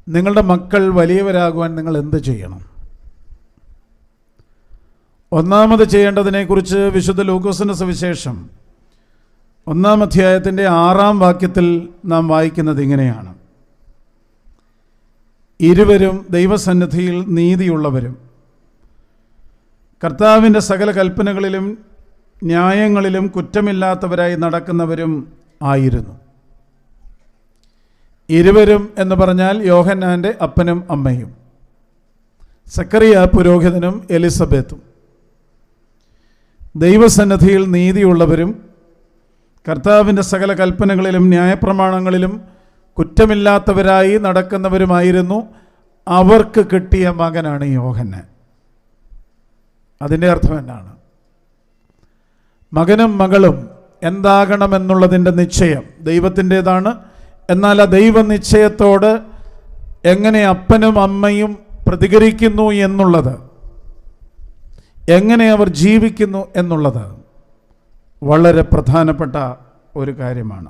നിങ്ങളുടെ മക്കൾ വലിയവരാകുവാൻ നിങ്ങൾ എന്ത് ചെയ്യണം? ഒന്നാമത് ചെയ്യേണ്ടതിനെക്കുറിച്ച് വിശുദ്ധ ലൂക്കോസിന്റെ സുവിശേഷം 1-ാം അധ്യായത്തിൻ്റെ 6-ാം വാക്യത്തിൽ നാം വായിക്കുന്നത് ഇങ്ങനെയാണ്: ഇരുവരും ദൈവസന്നിധിയിൽ നീതിയുള്ളവരും കർത്താവിൻ്റെ സകല കൽപ്പനകളിലും ന്യായങ്ങളിലും കുറ്റമില്ലാത്തവരായി നടക്കുന്നവരും ആയിരുന്നു. ഇരുവരും എന്ന് പറഞ്ഞാൽ യോഹന്നാൻ്റെ അപ്പനും അമ്മയും, സക്കറിയ പുരോഹിതനും എലിസബത്തും. ദൈവസന്നിധിയിൽ നീതിയുള്ളവരും കർത്താവിൻ്റെ സകല കൽപ്പനകളിലും ന്യായപ്രമാണങ്ങളിലും കുറ്റമില്ലാത്തവരായി നടക്കുന്നവരുമായിരുന്നു. അവർക്ക് കിട്ടിയ മകനാണ് യോഹന്നാൻ. അതിൻ്റെ അർത്ഥം എന്നാണ്? മകനും മകളും എന്താകണമെന്നുള്ളതിൻ്റെ നിശ്ചയം ദൈവത്തിൻ്റേതാണ്. എന്നാൽ ആ ദൈവനിശ്ചയത്തോട് എങ്ങനെ അപ്പനും അമ്മയും പ്രതികരിക്കുന്നു എന്നുള്ളത്, എങ്ങനെ അവർ ജീവിക്കുന്നു എന്നുള്ളത് വളരെ പ്രധാനപ്പെട്ട ഒരു കാര്യമാണ്.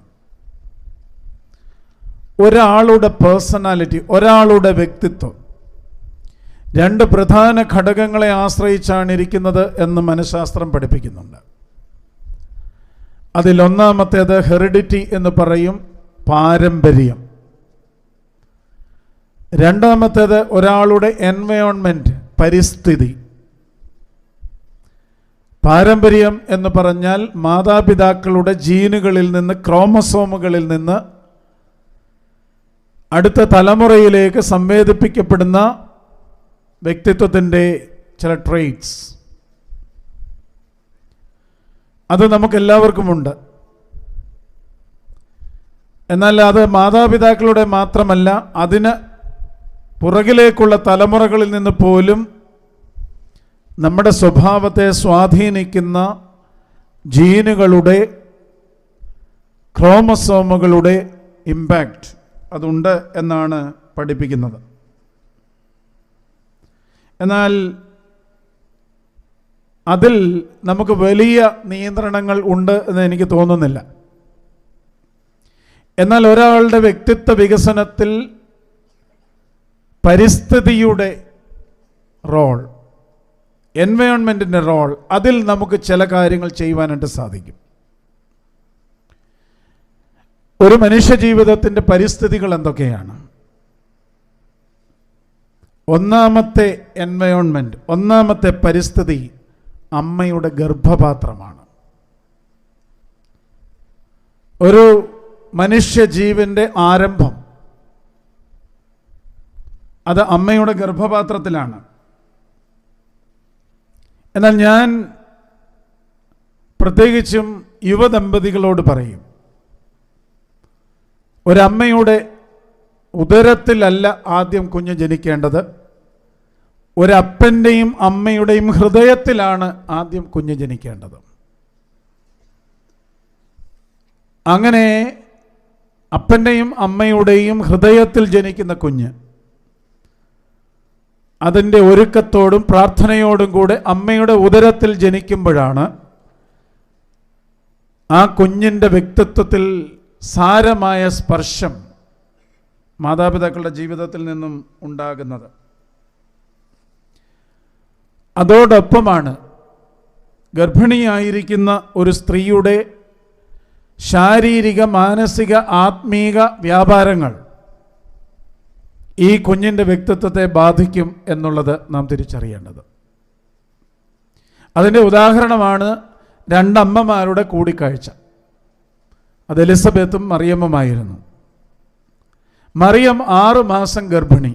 ഒരാളുടെ പേഴ്സണാലിറ്റി, ഒരാളുടെ വ്യക്തിത്വം 2 പ്രധാന ഘടകങ്ങളെ ആശ്രയിച്ചാണ് ഇരിക്കുന്നത് എന്ന് മനഃശാസ്ത്രം പഠിപ്പിക്കുന്നുണ്ട്. അതിലൊന്നാമത്തേത് ഹെറിഡിറ്റി എന്ന് പറയും, പാരമ്പര്യം. രണ്ടാമത്തേത് ഒരാളുടെ എൻവയോൺമെൻറ്റ്, പരിസ്ഥിതി. പാരമ്പര്യം എന്ന് പറഞ്ഞാൽ മാതാപിതാക്കളുടെ ജീനുകളിൽ നിന്ന്, ക്രോമസോമുകളിൽ നിന്ന് അടുത്ത തലമുറയിലേക്ക് സംവേദിപ്പിക്കപ്പെടുന്ന വ്യക്തിത്വത്തിൻ്റെ ചില ട്രെയ്റ്റ്സ്. അത് നമുക്കെല്ലാവർക്കുമുണ്ട്. എന്നാൽ അത് മാതാപിതാക്കളുടെ മാത്രമല്ല, അതിന് പുറകിലേക്കുള്ള തലമുറകളിൽ നിന്ന് പോലും നമ്മുടെ സ്വഭാവത്തെ സ്വാധീനിക്കുന്ന ജീനുകളുടെ, ക്രോമസോമുകളുടെ ഇമ്പാക്റ്റ് അതുണ്ട് എന്നാണ് പഠിപ്പിക്കുന്നത്. എന്നാൽ അതിൽ നമുക്ക് വലിയ നിയന്ത്രണങ്ങൾ ഉണ്ട് എന്ന് എനിക്ക് തോന്നുന്നില്ല. എന്നാൽ ഒരാളുടെ വ്യക്തിത്വ വികസനത്തിൽ പരിസ്ഥിതിയുടെ റോൾ, എൻവയോൺമെൻറ്റിൻ്റെ റോൾ, അതിൽ നമുക്ക് ചില കാര്യങ്ങൾ ചെയ്യുവാനായിട്ട് സാധിക്കും. ഒരു മനുഷ്യ ജീവിതത്തിൻ്റെ പരിസ്ഥിതികൾ എന്തൊക്കെയാണ്? ഒന്നാമത്തെ എൻവയോൺമെൻറ്റ്, ഒന്നാമത്തെ പരിസ്ഥിതി അമ്മയുടെ ഗർഭപാത്രമാണ്. ഒരു മനുഷ്യജീവൻ്റെ ആരംഭം അത് അമ്മയുടെ ഗർഭപാത്രത്തിലാണ്. എന്നാൽ ഞാൻ പ്രത്യേകിച്ചും യുവദമ്പതികളോട് പറയും, ഒരമ്മയുടെ ഉദരത്തിലല്ല ആദ്യം കുഞ്ഞ് ജനിക്കേണ്ടത്, ഒരപ്പൻ്റെയും അമ്മയുടെയും ഹൃദയത്തിലാണ് ആദ്യം കുഞ്ഞ് ജനിക്കേണ്ടത്. അങ്ങനെ അപ്പൻ്റെയും അമ്മയുടെയും ഹൃദയത്തിൽ ജനിക്കുന്ന കുഞ്ഞ് അതിൻ്റെ ഒരുക്കത്തോടും പ്രാർത്ഥനയോടും കൂടെ അമ്മയുടെ ഉദരത്തിൽ ജനിക്കുമ്പോഴാണ് ആ കുഞ്ഞിൻ്റെ വ്യക്തിത്വത്തിൽ സാരമായ സ്പർശം മാതാപിതാക്കളുടെ ജീവിതത്തിൽ നിന്നും ഉണ്ടാകുന്നത്. അതോടൊപ്പമാണ് ഗർഭിണിയായിരിക്കുന്ന ഒരു സ്ത്രീയുടെ ശാരീരിക, മാനസിക, ആത്മീക വ്യാപാരങ്ങൾ ഈ കുഞ്ഞിൻ്റെ വ്യക്തിത്വത്തെ ബാധിക്കും എന്നുള്ളത് നാം തിരിച്ചറിയേണ്ടത്. അതിൻ്റെ ഉദാഹരണമാണ് 2 അമ്മമാരുടെ കൂടിക്കാഴ്ച. അത് എലിസബത്തും മറിയമ്മുമായിരുന്നു. മറിയം 6 മാസം ഗർഭിണി,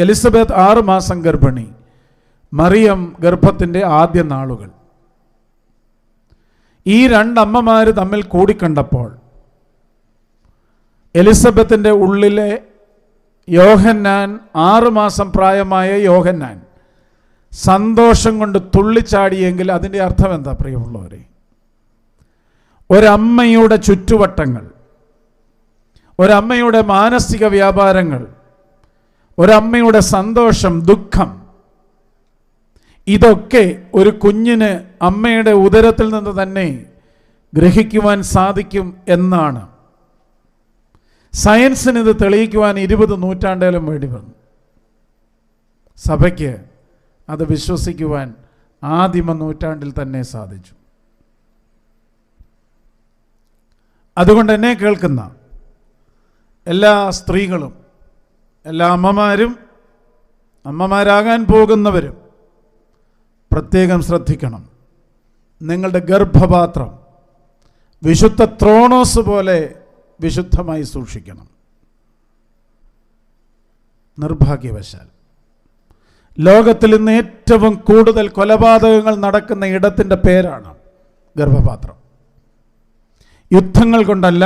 എലിസബത്ത് 6 മാസം ഗർഭിണി, മറിയം ഗർഭത്തിൻ്റെ ആദ്യ നാളുകൾ. ഈ 2 അമ്മമാർ തമ്മിൽ കൂടിക്കണ്ടപ്പോൾ എലിസബത്തിൻ്റെ ഉള്ളിലെ യോഹന്നാൻ, 6 മാസം പ്രായമായ യോഹന്നാൻ സന്തോഷം കൊണ്ട് തുള്ളിച്ചാടിയെങ്കിൽ അതിൻ്റെ അർത്ഥം എന്താ പ്രിയമുള്ളവരെ? ഒരമ്മയുടെ ചുറ്റുവട്ടങ്ങൾ, ഒരമ്മയുടെ മാനസിക വ്യാപാരങ്ങൾ, ഒരമ്മയുടെ സന്തോഷം, ദുഃഖം, ഇതൊക്കെ ഒരു കുഞ്ഞിന് അമ്മയുടെ ഉദരത്തിൽ നിന്ന് തന്നെ ഗ്രഹിക്കുവാൻ സാധിക്കും എന്നാണ് സയൻസിന് ഇത് തെളിയിക്കുവാൻ 20 നൂറ്റാണ്ടേലും വേണ്ടി വന്നു. സഭയ്ക്ക് അത് വിശ്വസിക്കുവാൻ ആദിമ നൂറ്റാണ്ടിൽ തന്നെ സാധിച്ചു. അതുകൊണ്ട് എന്നെ കേൾക്കുന്ന എല്ലാ സ്ത്രീകളും, എല്ലാ അമ്മമാരും, അമ്മമാരാകാൻ പോകുന്നവരും പ്രത്യേകം ശ്രദ്ധിക്കണം. നിങ്ങളുടെ ഗർഭപാത്രം വിശുദ്ധ ത്രോണോസ് പോലെ വിശുദ്ധമായി സൂക്ഷിക്കണം. നിർഭാഗ്യവശാൽ ലോകത്തിൽ ഇന്ന് ഏറ്റവും കൂടുതൽ കൊലപാതകങ്ങൾ നടക്കുന്ന ഇടത്തിൻ്റെ പേരാണ് ഗർഭപാത്രം. യുദ്ധങ്ങൾ കൊണ്ടല്ല,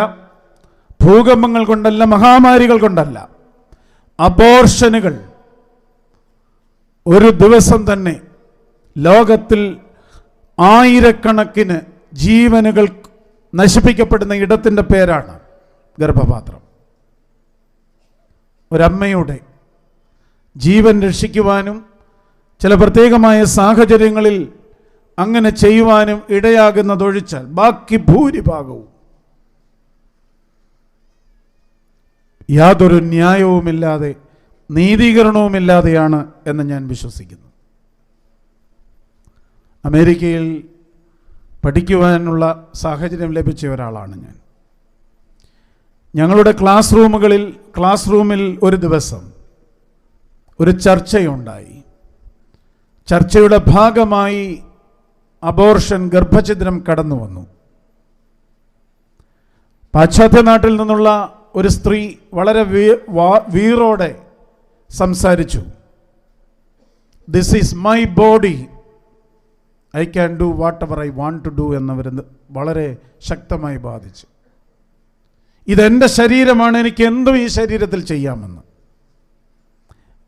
ഭൂകമ്പങ്ങൾ കൊണ്ടല്ല, മഹാമാരികൾ കൊണ്ടല്ല, അബോർഷനുകൾ ഒരു ദിവസം തന്നെ ലോകത്തിൽ ആയിരക്കണക്കിന് ജീവനുകൾ നശിപ്പിക്കപ്പെടുന്ന ഇടത്തിൻ്റെ പേരാണ് ഗർഭപാത്രം. ഒരമ്മയുടെ ജീവൻ രക്ഷിക്കുവാനും ചില പ്രത്യേകമായ സാഹചര്യങ്ങളിൽ അങ്ങനെ ചെയ്യുവാനും ഇടയാകുന്നതൊഴിച്ചാൽ ബാക്കി ഭൂരിഭാഗവും യാതൊരു ന്യായവുമില്ലാതെ, നീതീകരണവുമില്ലാതെയാണ് എന്ന് ഞാൻ വിശ്വസിക്കുന്നു. അമേരിക്കയിൽ പഠിക്കുവാനുള്ള സാഹചര്യം ലഭിച്ച ഒരാളാണ് ഞാൻ. ഞങ്ങളുടെ ക്ലാസ് റൂമിൽ ഒരു ദിവസം ഒരു ചർച്ചയുണ്ടായി. ചർച്ചയുടെ ഭാഗമായി അബോർഷൻ, ഗർഭഛിദ്രം കടന്നു വന്നു. പാശ്ചാത്യ നാട്ടിൽ നിന്നുള്ള ഒരു സ്ത്രീ വളരെ വീറോടെ സംസാരിച്ചു. This is my body, I can do whatever I want to do എന്നവർ വളരെ ശക്തമായി ബാധിച്ചു. ഇതെൻ്റെ ശരീരമാണ്, എനിക്ക് എന്തും ഈ ശരീരത്തിൽ ചെയ്യാമെന്ന്.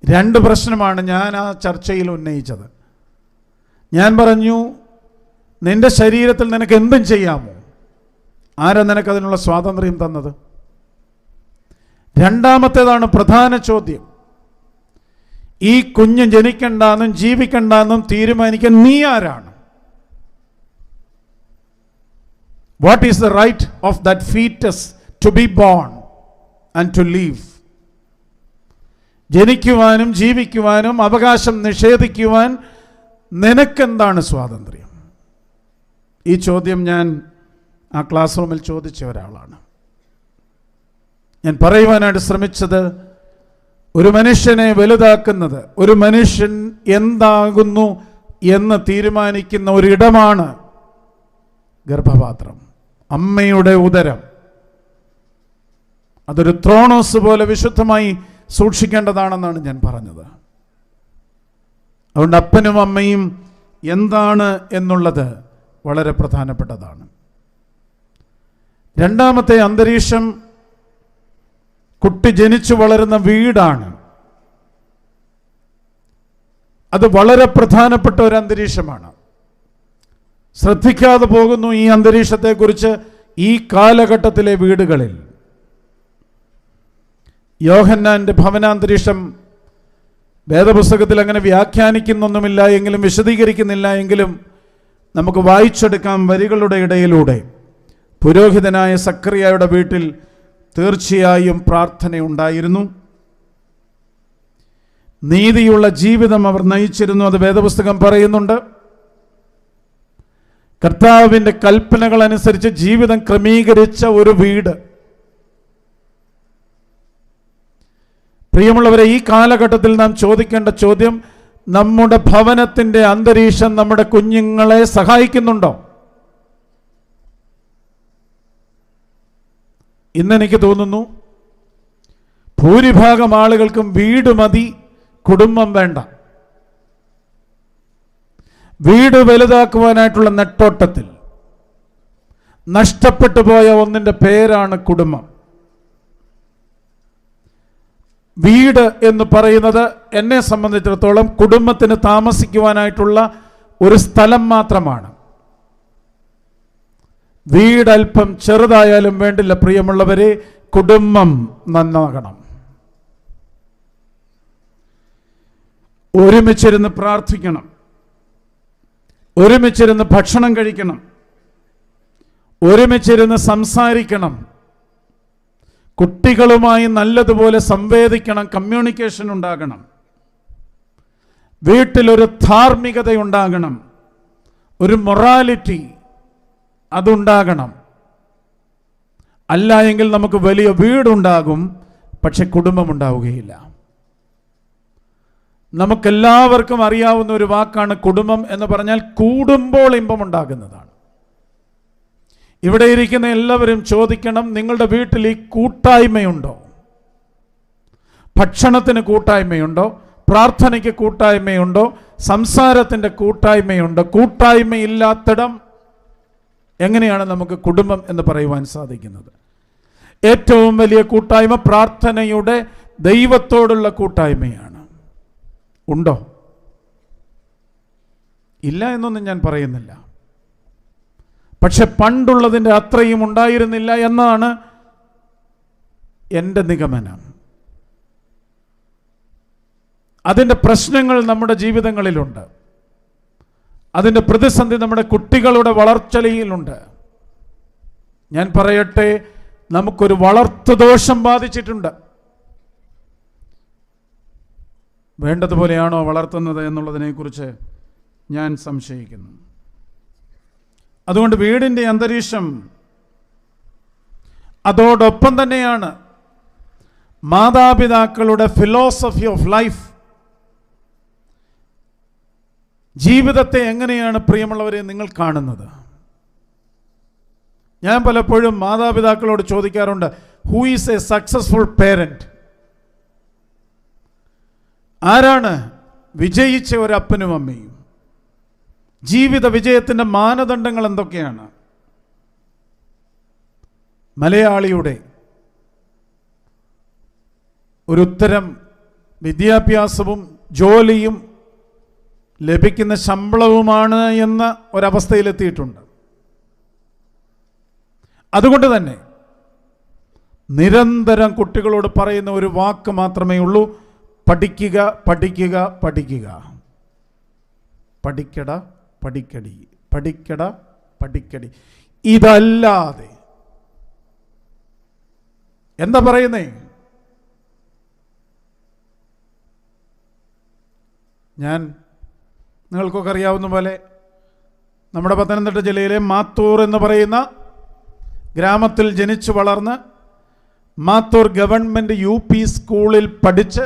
2 പ്രശ്നമാണ് ഞാൻ ആ ചർച്ചയിൽ ഉന്നയിച്ചത്. ഞാൻ പറഞ്ഞു, നിന്റെ ശരീരത്തിൽ നിനക്ക് എന്തും ചെയ്യാമോ? ആരാ നിനക്കതിനുള്ള സ്വാതന്ത്ര്യം തന്നത്? രണ്ടാമത്തേതാണ് പ്രധാന ചോദ്യം. ഈ കുഞ്ഞ് ജനിക്കണ്ടെന്നും ജീവിക്കണ്ടെന്നും തീരുമാനിക്കാൻ നീ ആരാണ്? What is the right of that foetus to be born and to live? ജനിക്കുവാനും ജീവിക്കുവാനും അവകാശം നിഷേധിക്കുവാൻ നിനക്കെന്താണ് സ്വാതന്ത്ര്യം? ഈ ചോദ്യം ഞാൻ ആ ക്ലാസ് റൂമിൽ ചോദിച്ച ഒരാളാണ്. ഞാൻ പറയുവാനായിട്ട് ശ്രമിച്ചത്, ഒരു മനുഷ്യനെ വലുതാക്കുന്നത്, ഒരു മനുഷ്യൻ എന്താകുന്നു എന്ന് തീരുമാനിക്കുന്ന ഒരിടമാണ് ഗർഭപാത്രം, അമ്മയുടെ ഉദരം. അതൊരു ത്രോണോസ് പോലെ വിശുദ്ധമായി സൂക്ഷിക്കേണ്ടതാണെന്നാണ് ഞാൻ പറഞ്ഞത്. അതുകൊണ്ട് അപ്പനും അമ്മയും എന്താണ് എന്നുള്ളത് വളരെ പ്രധാനപ്പെട്ടതാണ്. രണ്ടാമത്തെ അന്തരീക്ഷം കുട്ടി ജനിച്ചു വളരുന്ന വീടാണ്. അത് വളരെ പ്രധാനപ്പെട്ട ഒരു അന്തരീക്ഷമാണ്. ശ്രദ്ധിക്കാതെ പോകുന്നു ഈ അന്തരീക്ഷത്തെക്കുറിച്ച് ഈ കാലഘട്ടത്തിലെ വീടുകളിൽ. യോഹന്നാന്റെ ഭവനാന്തരീക്ഷം വേദപുസ്തകത്തിൽ അങ്ങനെ വ്യാഖ്യാനിക്കുന്നൊന്നുമില്ല എങ്കിലും, വിശദീകരിക്കുന്നില്ല എങ്കിലും നമുക്ക് വായിച്ചെടുക്കാം വരികളുടെ ഇടയിലൂടെ. പുരോഹിതനായ സക്കറിയായുടെ വീട്ടിൽ തീർച്ചയായും പ്രാർത്ഥനയുണ്ടായിരുന്നു. നീതിയുള്ള ജീവിതം അവർ നയിച്ചിരുന്നു, അത് വേദപുസ്തകം പറയുന്നുണ്ട്. കർത്താവിൻ്റെ കൽപ്പനകൾ അനുസരിച്ച് ജീവിതം ക്രമീകരിച്ച ഒരു വീട്. പ്രിയമുള്ളവരെ, ഈ കാലഘട്ടത്തിൽ നാം ചോദിക്കേണ്ട ചോദ്യം, നമ്മുടെ ഭവനത്തിൻ്റെ അന്തരീക്ഷം നമ്മുടെ കുഞ്ഞുങ്ങളെ സഹായിക്കുന്നുണ്ടോ? ഇന്നെനിക്ക് തോന്നുന്നു ഭൂരിഭാഗം ആളുകൾക്കും വീട് മതി, കുടുംബം വേണ്ട. വീട് വലുതാക്കുവാനായിട്ടുള്ള നെട്ടോട്ടത്തിൽ നഷ്ടപ്പെട്ടു പോയ ഒന്നിൻ്റെ പേരാണ് കുടുംബം. വീട് എന്ന് പറയുന്നത് എന്നെ സംബന്ധിച്ചിടത്തോളം കുടുംബത്തിന് താമസിക്കുവാനായിട്ടുള്ള ഒരു സ്ഥലം മാത്രമാണ്. വീടല്പം ചെറുതായാലും വേണ്ടില്ല പ്രിയമുള്ളവരെ, കുടുംബം നന്നാകണം. ഒരുമിച്ചിരുന്ന് പ്രാർത്ഥിക്കണം, ഒരുമിച്ചിരുന്ന് ഭക്ഷണം കഴിക്കണം, ഒരുമിച്ചിരുന്ന് സംസാരിക്കണം. കുട്ടികളുമായി നല്ലതുപോലെ സംവേദിക്കണം, കമ്മ്യൂണിക്കേഷൻ ഉണ്ടാകണം. വീട്ടിലൊരു ധാർമ്മികത ഉണ്ടാകണം, ഒരു മൊറാലിറ്റി അതുണ്ടാകണം. അല്ല എങ്കിൽ നമുക്ക് വലിയ വീടുണ്ടാകും, പക്ഷെ കുടുംബമുണ്ടാവുകയില്ല. നമുക്കെല്ലാവർക്കും അറിയാവുന്ന ഒരു വാക്കാണ് കുടുംബം എന്ന് പറഞ്ഞാൽ കൂടുമ്പോൾ ഇമ്പമുണ്ടാകുന്നതാണ്. ഇവിടെ ഇരിക്കുന്ന എല്ലാവരും ചോദിക്കണം, നിങ്ങളുടെ വീട്ടിൽ ഈ കൂട്ടായ്മയുണ്ടോ? ഭക്ഷണത്തിന് കൂട്ടായ്മയുണ്ടോ? പ്രാർത്ഥനയ്ക്ക് കൂട്ടായ്മയുണ്ടോ? സംസാരത്തിൻ്റെ കൂട്ടായ്മയുണ്ടോ? കൂട്ടായ്മയില്ലാത്തിടം എങ്ങനെയാണ് നമുക്ക് കുടുംബം എന്ന് പറയുവാൻ സാധിക്കുന്നത്? ഏറ്റവും വലിയ കൂട്ടായ്മ പ്രാർത്ഥനയുടെ ദൈവത്തോടുള്ള കൂട്ടായ്മയാണ്. ഉണ്ടോ? ഇല്ല എന്നൊന്നും ഞാൻ പറയുന്നില്ല. പക്ഷെ പണ്ടുള്ളതിൻ്റെ അത്രയും ഉണ്ടായിരുന്നില്ല എന്നാണ് എൻ്റെ നിഗമനം. അതിൻ്റെ പ്രശ്നങ്ങൾ നമ്മുടെ ജീവിതങ്ങളിലുണ്ട്. അതിൻ്റെ പ്രതിസന്ധി നമ്മുടെ കുട്ടികളുടെ വളർച്ചയിലുണ്ട്. ഞാൻ പറയട്ടെ, നമുക്കൊരു വളർത്തുദോഷം ബാധിച്ചിട്ടുണ്ട്. വേണ്ടതുപോലെയാണോ വളർത്തുന്നത് എന്നുള്ളതിനെക്കുറിച്ച് ഞാൻ സംശയിക്കുന്നു. അതുകൊണ്ട് വീടിൻ്റെ അന്തരീക്ഷം അതോടൊപ്പം തന്നെയാണ് മാതാപിതാക്കളുടെ ഫിലോസഫി ഓഫ് ലൈഫ്. ജീവിതത്തെ എങ്ങനെയാണ് പ്രിയമുള്ളവരെ നിങ്ങൾ കാണുന്നത്? ഞാൻ പലപ്പോഴും മാതാപിതാക്കളോട് ചോദിക്കാറുണ്ട്, who is A successful parent? ആരാണ് വിജയിച്ച ഒരപ്പനും അമ്മയും? ജീവിത വിജയത്തിൻ്റെ മാനദണ്ഡങ്ങൾ എന്തൊക്കെയാണ്? മലയാളിയുടെ ഒരു ഉത്തരം വിദ്യാഭ്യാസവും ജോലിയും ലഭിക്കുന്ന ശമ്പളവുമാണ് എന്ന ഒരവസ്ഥയിലെത്തിയിട്ടുണ്ട്. അതുകൊണ്ട് തന്നെ നിരന്തരം കുട്ടികളോട് പറയുന്ന ഒരു വാക്ക് മാത്രമേ ഉള്ളൂ, പഠിക്കുക, പഠിക്കുക, പഠിക്കുക. പഠിക്കട, പഠിക്കടി, പഠിക്കട, പഠിക്കടി. ഇതല്ലാതെ എന്താ പറയുന്നേ? ഞാൻ നിങ്ങൾക്കൊക്കെ അറിയാവുന്ന പോലെ നമ്മുടെ പത്തനംതിട്ട ജില്ലയിലെ മാത്തൂർ എന്ന് പറയുന്ന ഗ്രാമത്തിൽ ജനിച്ചു വളർന്ന് മാത്തൂർ ഗവൺമെൻറ് UP സ്കൂളിൽ പഠിച്ച്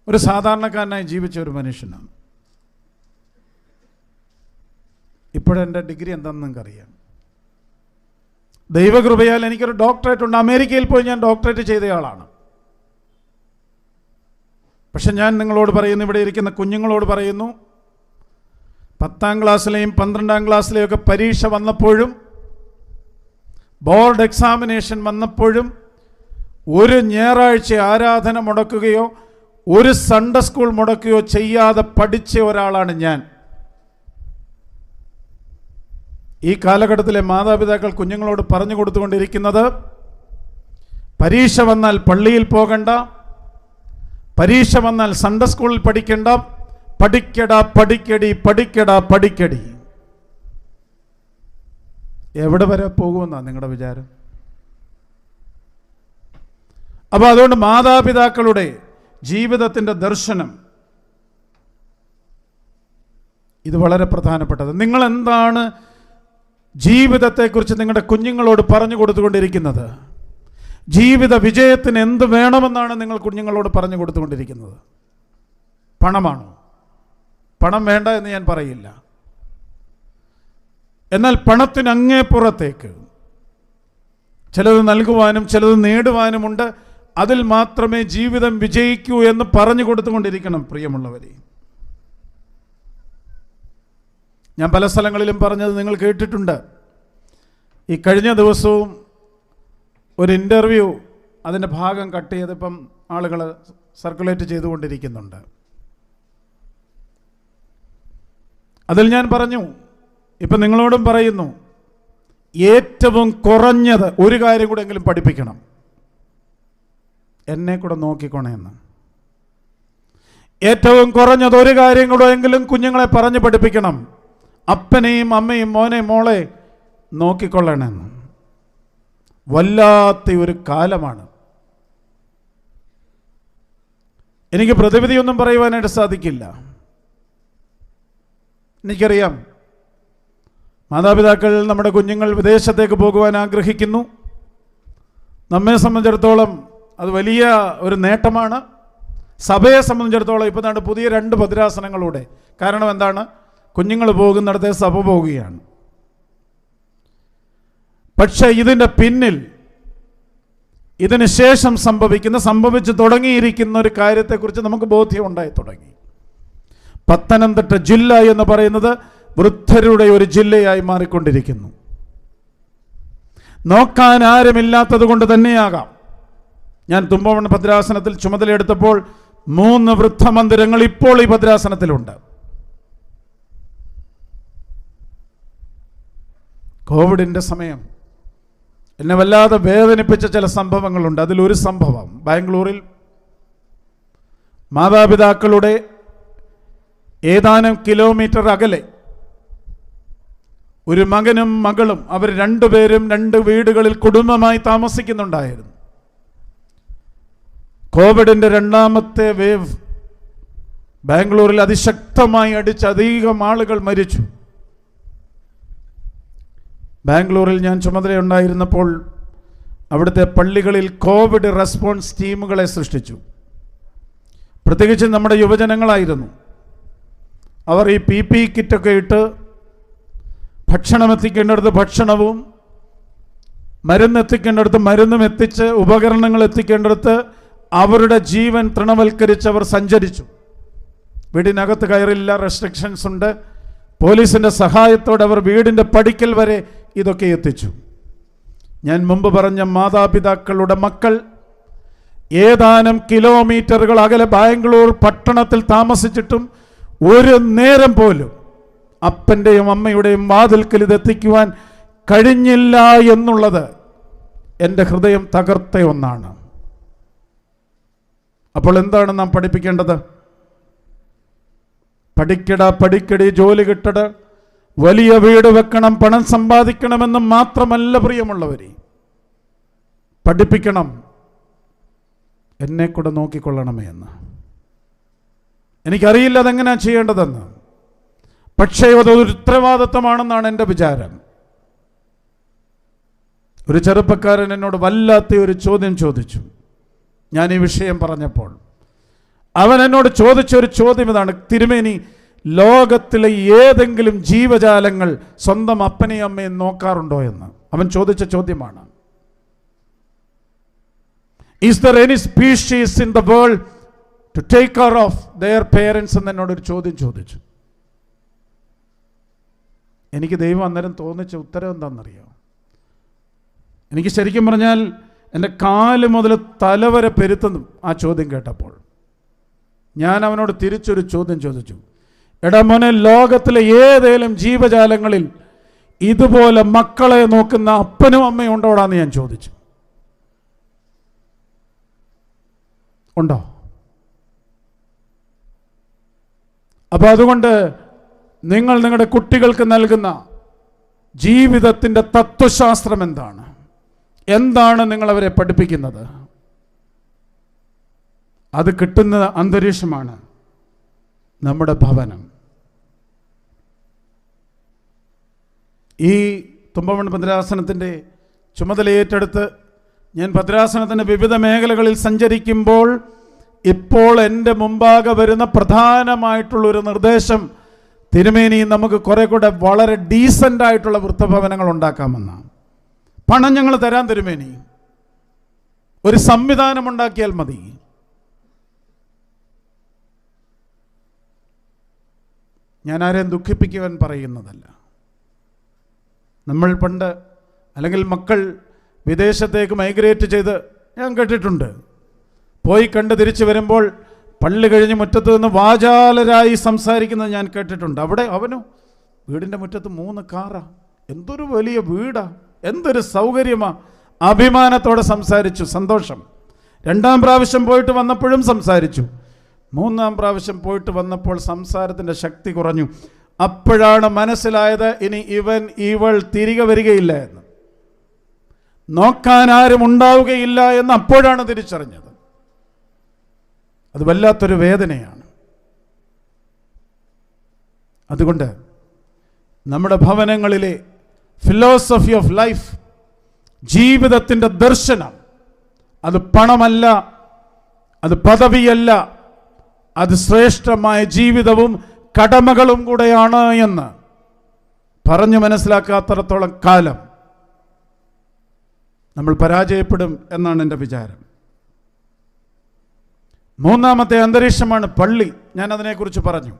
ഒരു സാധാരണക്കാരനായി ജീവിച്ച ഒരു മനുഷ്യനാണ്. ഇപ്പോഴെൻ്റെ ഡിഗ്രി എന്താണെന്ന് നിങ്ങൾക്കറിയാം. ദൈവകൃപയാൽ എനിക്കൊരു ഡോക്ടറേറ്റ് ഉണ്ട്. അമേരിക്കയിൽ പോയി ഞാൻ ഡോക്ടറേറ്റ് ചെയ്തയാളാണ്. പക്ഷെ ഞാൻ നിങ്ങളോട് പറയുന്നു, ഇവിടെ ഇരിക്കുന്ന കുഞ്ഞുങ്ങളോട് പറയുന്നു, 10ാം ക്ലാസ്സിലെയും 12ാം ക്ലാസ്സിലെയും ഒക്കെ പരീക്ഷ വന്നപ്പോഴും ബോർഡ് എക്സാമിനേഷൻ വന്നപ്പോഴും ഒരു ഞായറാഴ്ച ആരാധന മുടക്കുകയോ ഒരു സൺഡേ സ്കൂൾ മുടക്കുകയോ ചെയ്യാതെ പഠിച്ച ഒരാളാണ് ഞാൻ. ഈ കാലഘട്ടത്തിലെ മാതാപിതാക്കൾ കുഞ്ഞുങ്ങളോട് പറഞ്ഞു കൊടുത്തുകൊണ്ടിരിക്കുന്നത്, പരീക്ഷ വന്നാൽ പള്ളിയിൽ പോകണ്ട, പരീക്ഷ വന്നാൽ സൺഡേ സ്കൂളിൽ പഠിക്കണ്ട, പഠിക്കട, പഠിക്കടി, പഠിക്കട, പഠിക്കടി. എവിടെ വരെ പോകുമെന്നാണ് നിങ്ങളുടെ വിചാരം? അപ്പോൾ അതുകൊണ്ട് മാതാപിതാക്കളുടെ ജീവിതത്തിൻ്റെ ദർശനം ഇത് വളരെ പ്രധാനപ്പെട്ടത്. നിങ്ങൾ എന്താണ് ജീവിതത്തെക്കുറിച്ച് നിങ്ങളുടെ കുഞ്ഞുങ്ങളോട് പറഞ്ഞു കൊടുത്തുകൊണ്ടിരിക്കുന്നത്? ജീവിത വിജയത്തിന് എന്ത് വേണമെന്നാണ് നിങ്ങൾ കുഞ്ഞുങ്ങളോട് പറഞ്ഞു കൊടുത്തുകൊണ്ടിരിക്കുന്നത്? പണമാണോ? പണം വേണ്ട എന്ന് ഞാൻ പറയില്ല. എന്നാൽ പണത്തിന് അങ്ങേപ്പുറത്തേക്ക് ചിലത് നൽകുവാനും ചിലത് നേടുവാനുമുണ്ട്. അതിൽ മാത്രമേ ജീവിതം വിജയിക്കൂ എന്ന് പറഞ്ഞു കൊടുത്തുകൊണ്ടിരിക്കണം പ്രിയമുള്ളവരെ. ഞാൻ പല സ്ഥലങ്ങളിലും പറഞ്ഞത് നിങ്ങൾ കേട്ടിട്ടുണ്ട്. ഈ കഴിഞ്ഞ ദിവസവും ഒരു ഇൻ്റർവ്യൂ, അതിൻ്റെ ഭാഗം കട്ട് ചെയ്തിപ്പം ആളുകൾ സർക്കുലേറ്റ് ചെയ്തുകൊണ്ടിരിക്കുന്നുണ്ട്. അതിൽ ഞാൻ പറഞ്ഞു, ഇപ്പം നിങ്ങളോടും പറയുന്നു, ഏറ്റവും കുറഞ്ഞത് ഒരു കാര്യം കൂടെ എങ്കിലും പഠിപ്പിക്കണം. എന്നെ കൂടെ നോക്കിക്കോണേന്ന്. ഏറ്റവും കുറഞ്ഞത് ഒരു കാര്യം കൂടെ എങ്കിലും കുഞ്ഞുങ്ങളെ പറഞ്ഞ് പഠിപ്പിക്കണം. അപ്പനെയും അമ്മയും മോനെ മോളെ നോക്കിക്കൊള്ളണമെന്ന്. വല്ലാത്ത ഒരു കാലമാണ്. എനിക്ക് പ്രതിവിധിയൊന്നും പറയുവാനായിട്ട് സാധിക്കില്ല. എനിക്കറിയാം, മാതാപിതാക്കൾ നമ്മുടെ കുഞ്ഞുങ്ങൾ വിദേശത്തേക്ക് പോകുവാൻ ആഗ്രഹിക്കുന്നു. നമ്മെ സംബന്ധിച്ചിടത്തോളം അത് വലിയ ഒരു നേട്ടമാണ്. സഭയെ സംബന്ധിച്ചിടത്തോളം ഇപ്പോൾ തന്നെ പുതിയ 2 ഭദ്രാസനങ്ങളൂടെ. കാരണം എന്താണ്? കുഞ്ഞുങ്ങൾ പോകുന്നിടത്തെ സഭ പോവുകയാണ്. പക്ഷേ ഇതിൻ്റെ പിന്നിൽ ഇതിന് ശേഷം സംഭവിച്ചു തുടങ്ങിയിരിക്കുന്ന ഒരു കാര്യത്തെക്കുറിച്ച് നമുക്ക് ബോധ്യം ഉണ്ടായി തുടങ്ങി. പത്തനംതിട്ട ജില്ല എന്ന് പറയുന്നത് വൃദ്ധരുടെ ഒരു ജില്ലയായി മാറിക്കൊണ്ടിരിക്കുന്നു. നോക്കാൻ ആരുമില്ലാത്തത് കൊണ്ട് തന്നെയാകാം ഞാൻ തുമ്പമൺ ഭദ്രാസനത്തിൽ ചുമതലയെടുത്തപ്പോൾ 3 വൃദ്ധമന്ദിരങ്ങൾ ഇപ്പോൾ ഈ ഭദ്രാസനത്തിലുണ്ട്. കോവിഡിൻ്റെ സമയം എന്നെ വല്ലാതെ വേദനിപ്പിച്ച ചില സംഭവങ്ങളുണ്ട്. അതിലൊരു സംഭവം, ബാംഗ്ലൂരിൽ മാതാപിതാക്കളുടെ ഏതാനും കിലോമീറ്റർ അകലെ ഒരു മകനും മകളും, അവർ 2 പേരും 2 വീടുകളിൽ കുടുംബമായി താമസിക്കുന്നുണ്ടായിരുന്നു. കോവിഡിൻ്റെ 2ാമത്തെ വേവ് ബാംഗ്ലൂരിൽ അതിശക്തമായി അടിച്ച് അധികം ആളുകൾ മരിച്ചു. ബാംഗ്ലൂരിൽ ഞാൻ ചുമതലയുണ്ടായിരുന്നപ്പോൾ അവിടുത്തെ പള്ളികളിൽ കോവിഡ് റെസ്പോൺസ് ടീമുകളെ സൃഷ്ടിച്ചു. പ്രത്യേകിച്ച് നമ്മുടെ യുവജനങ്ങളായിരുന്നു. അവർ ഈ PPE കിറ്റൊക്കെ ഇട്ട് ഭക്ഷണം എത്തിക്കേണ്ടടുത്ത് ഭക്ഷണവും, മരുന്നെത്തിക്കേണ്ടടുത്ത് മരുന്നും എത്തിച്ച്, ഉപകരണങ്ങൾ എത്തിക്കേണ്ടടുത്ത് അവരുടെ ജീവൻ തൃണവൽക്കരിച്ചവർ സഞ്ചരിച്ചു. വീടിനകത്ത് കയറില്ല, റെസ്ട്രിക്ഷൻസ് ഉണ്ട്. പോലീസിൻ്റെ സഹായത്തോടെ അവർ വീടിൻ്റെ പടിക്കൽ വരെ ഇതൊക്കെ എത്തിച്ചു. ഞാൻ മുമ്പ് പറഞ്ഞ മാതാപിതാക്കളുടെ മക്കൾ ഏതാനും കിലോമീറ്ററുകൾ അകലെ ബാംഗ്ലൂർ പട്ടണത്തിൽ താമസിച്ചിട്ടും ഒരു നേരം പോലും അപ്പൻ്റെയും അമ്മയുടെയും വാതിൽക്കൽ ഇതെത്തിക്കുവാൻ കഴിഞ്ഞില്ല എന്നുള്ളത് എൻ്റെ ഹൃദയം തകർത്ത ഒന്നാണ്. അപ്പോൾ എന്താണ് നാം പഠിപ്പിക്കേണ്ടത്? പഠിക്കടി, ജോലി കിട്ടട്, വലിയ വീട് വെക്കണം, പണം സമ്പാദിക്കണമെന്ന് മാത്രമല്ല പ്രിയമുള്ളവരെ, പഠിപ്പിക്കണം എന്നെ കൂടെ നോക്കിക്കൊള്ളണമേ എന്ന്. എനിക്കറിയില്ല അതെങ്ങനെയാണ് ചെയ്യേണ്ടതെന്ന്, പക്ഷേ അതൊരു ഉത്തരവാദിത്തമാണെന്നാണ് എൻ്റെ വിചാരം. ഒരു ചെറുപ്പക്കാരൻ എന്നോട് വല്ലാത്ത ഒരു ചോദ്യം ചോദിച്ചു ഞാൻ ഈ വിഷയം പറഞ്ഞപ്പോൾ. അവൻ എന്നോട് ചോദിച്ചൊരു ചോദ്യം ഇതാണ്: തിരുമേനി, ലോകത്തിലെ ഏതെങ്കിലും ജീവജാലങ്ങൾ സ്വന്തം അപ്പനെയും അമ്മയും നോക്കാറുണ്ടോ എന്ന് അവൻ ചോദിച്ച ചോദ്യമാണ്. Is there any species in the world to take care of their parents എന്ന് എന്നോടൊരു ചോദ്യം ചോദിച്ചു. എനിക്ക് ദൈവം അന്നേരം തോന്നിച്ച ഉത്തരം എന്താണെന്നറിയോ? എനിക്ക് ശരിക്കും പറഞ്ഞാൽ എൻ്റെ കാല് മുതൽ തലവരെ പെരുത്തുന്നു ആ ചോദ്യം കേട്ടപ്പോൾ. ഞാൻ അവനോട് തിരിച്ചൊരു ചോദ്യം ചോദിച്ചു: എടാ മോനെ, ലോകത്തിലെ ഏതേലും ജീവജാലങ്ങളിൽ ഇതുപോലെ മക്കളെ നോക്കുന്ന അപ്പനും അമ്മയും ഉണ്ടോടാന്ന് ഞാൻ ചോദിച്ചു. ഉണ്ടോ? അപ്പോൾ അതുകൊണ്ട് നിങ്ങൾ നിങ്ങളുടെ കുട്ടികൾക്ക് നൽകുന്ന ജീവിതത്തിൻ്റെ തത്വശാസ്ത്രം എന്താണ്? എന്താണ് നിങ്ങളവരെ പഠിപ്പിക്കുന്നത്? അത് കിട്ടുന്ന അന്തരീക്ഷമാണ് നമ്മുടെ ഭവനം. ഈ തുമ്പമൺ ഭദ്രാസനത്തിൻ്റെ ചുമതലയേറ്റെടുത്ത് ഞാൻ ഭദ്രാസനത്തിൻ്റെ വിവിധ മേഖലകളിൽ സഞ്ചരിക്കുമ്പോൾ ഇപ്പോൾ എൻ്റെ മുമ്പാകെ വരുന്ന പ്രധാനമായിട്ടുള്ളൊരു നിർദ്ദേശം, തിരുമേനി, നമുക്ക് കുറെ കൂടെ വളരെ ഡീസൻ്റായിട്ടുള്ള വൃദ്ധഭവനങ്ങൾ ഉണ്ടാക്കാമെന്നാണ്. പണം ഞങ്ങൾ തരാൻ തിരുമേനി, ഒരു സംവിധാനം ഉണ്ടാക്കിയാൽ മതി. ഞാൻ ആരെയും ദുഃഖിപ്പിക്കുവാൻ പറയുന്നതല്ല. നമ്മൾ പണ്ട്, അല്ലെങ്കിൽ മക്കൾ വിദേശത്തേക്ക് മൈഗ്രേറ്റ് ചെയ്ത് ഞാൻ കേട്ടിട്ടുണ്ട്. പോയി കണ്ട് തിരിച്ചു വരുമ്പോൾ പള്ളി കഴിഞ്ഞ് മുറ്റത്ത് നിന്ന് വാചാലരായി സംസാരിക്കുന്നത് ഞാൻ കേട്ടിട്ടുണ്ട്. അവിടെ അവനോ വീടിൻ്റെ മുറ്റത്ത് 3 കാറാ, എന്തൊരു വലിയ വീടാ, എന്തൊരു സൗകര്യമാ. അഭിമാനത്തോടെ സംസാരിച്ചു, സന്തോഷം. 2ാം പ്രാവശ്യം പോയിട്ട് വന്നപ്പോഴും സംസാരിച്ചു. 3ാം പ്രാവശ്യം പോയിട്ട് വന്നപ്പോൾ സംസാരത്തിൻ്റെ ശക്തി കുറഞ്ഞു. അപ്പോഴാണ് മനസ്സിലായത് ഇനി ഇവൾ തിരികെ വരികയില്ല എന്ന്. നോക്കാൻ ആരും ഉണ്ടാവുകയില്ല എന്ന് അപ്പോഴാണ് തിരിച്ചറിഞ്ഞത്. അത് വല്ലാത്തൊരു വേദനയാണ്. അതുകൊണ്ട് നമ്മുടെ ഭവനങ്ങളിലെ ഫിലോസഫി ഓഫ് ലൈഫ്, ജീവിതത്തിൻ്റെ ദർശനം, അത് പണമല്ല, അത് പദവിയല്ല, അത് ശ്രേഷ്ഠമായ ജീവിതവും കടമകളും കൂടെയാണ് എന്ന് പറഞ്ഞു മനസ്സിലാക്കാത്തിടത്തോളം കാലം നമ്മൾ പരാജയപ്പെടും എന്നാണ് എൻ്റെ വിചാരം. മൂന്നാമത്തെ അന്തരീക്ഷമാണ് പള്ളി. ഞാൻ അതിനെക്കുറിച്ച് പറഞ്ഞു.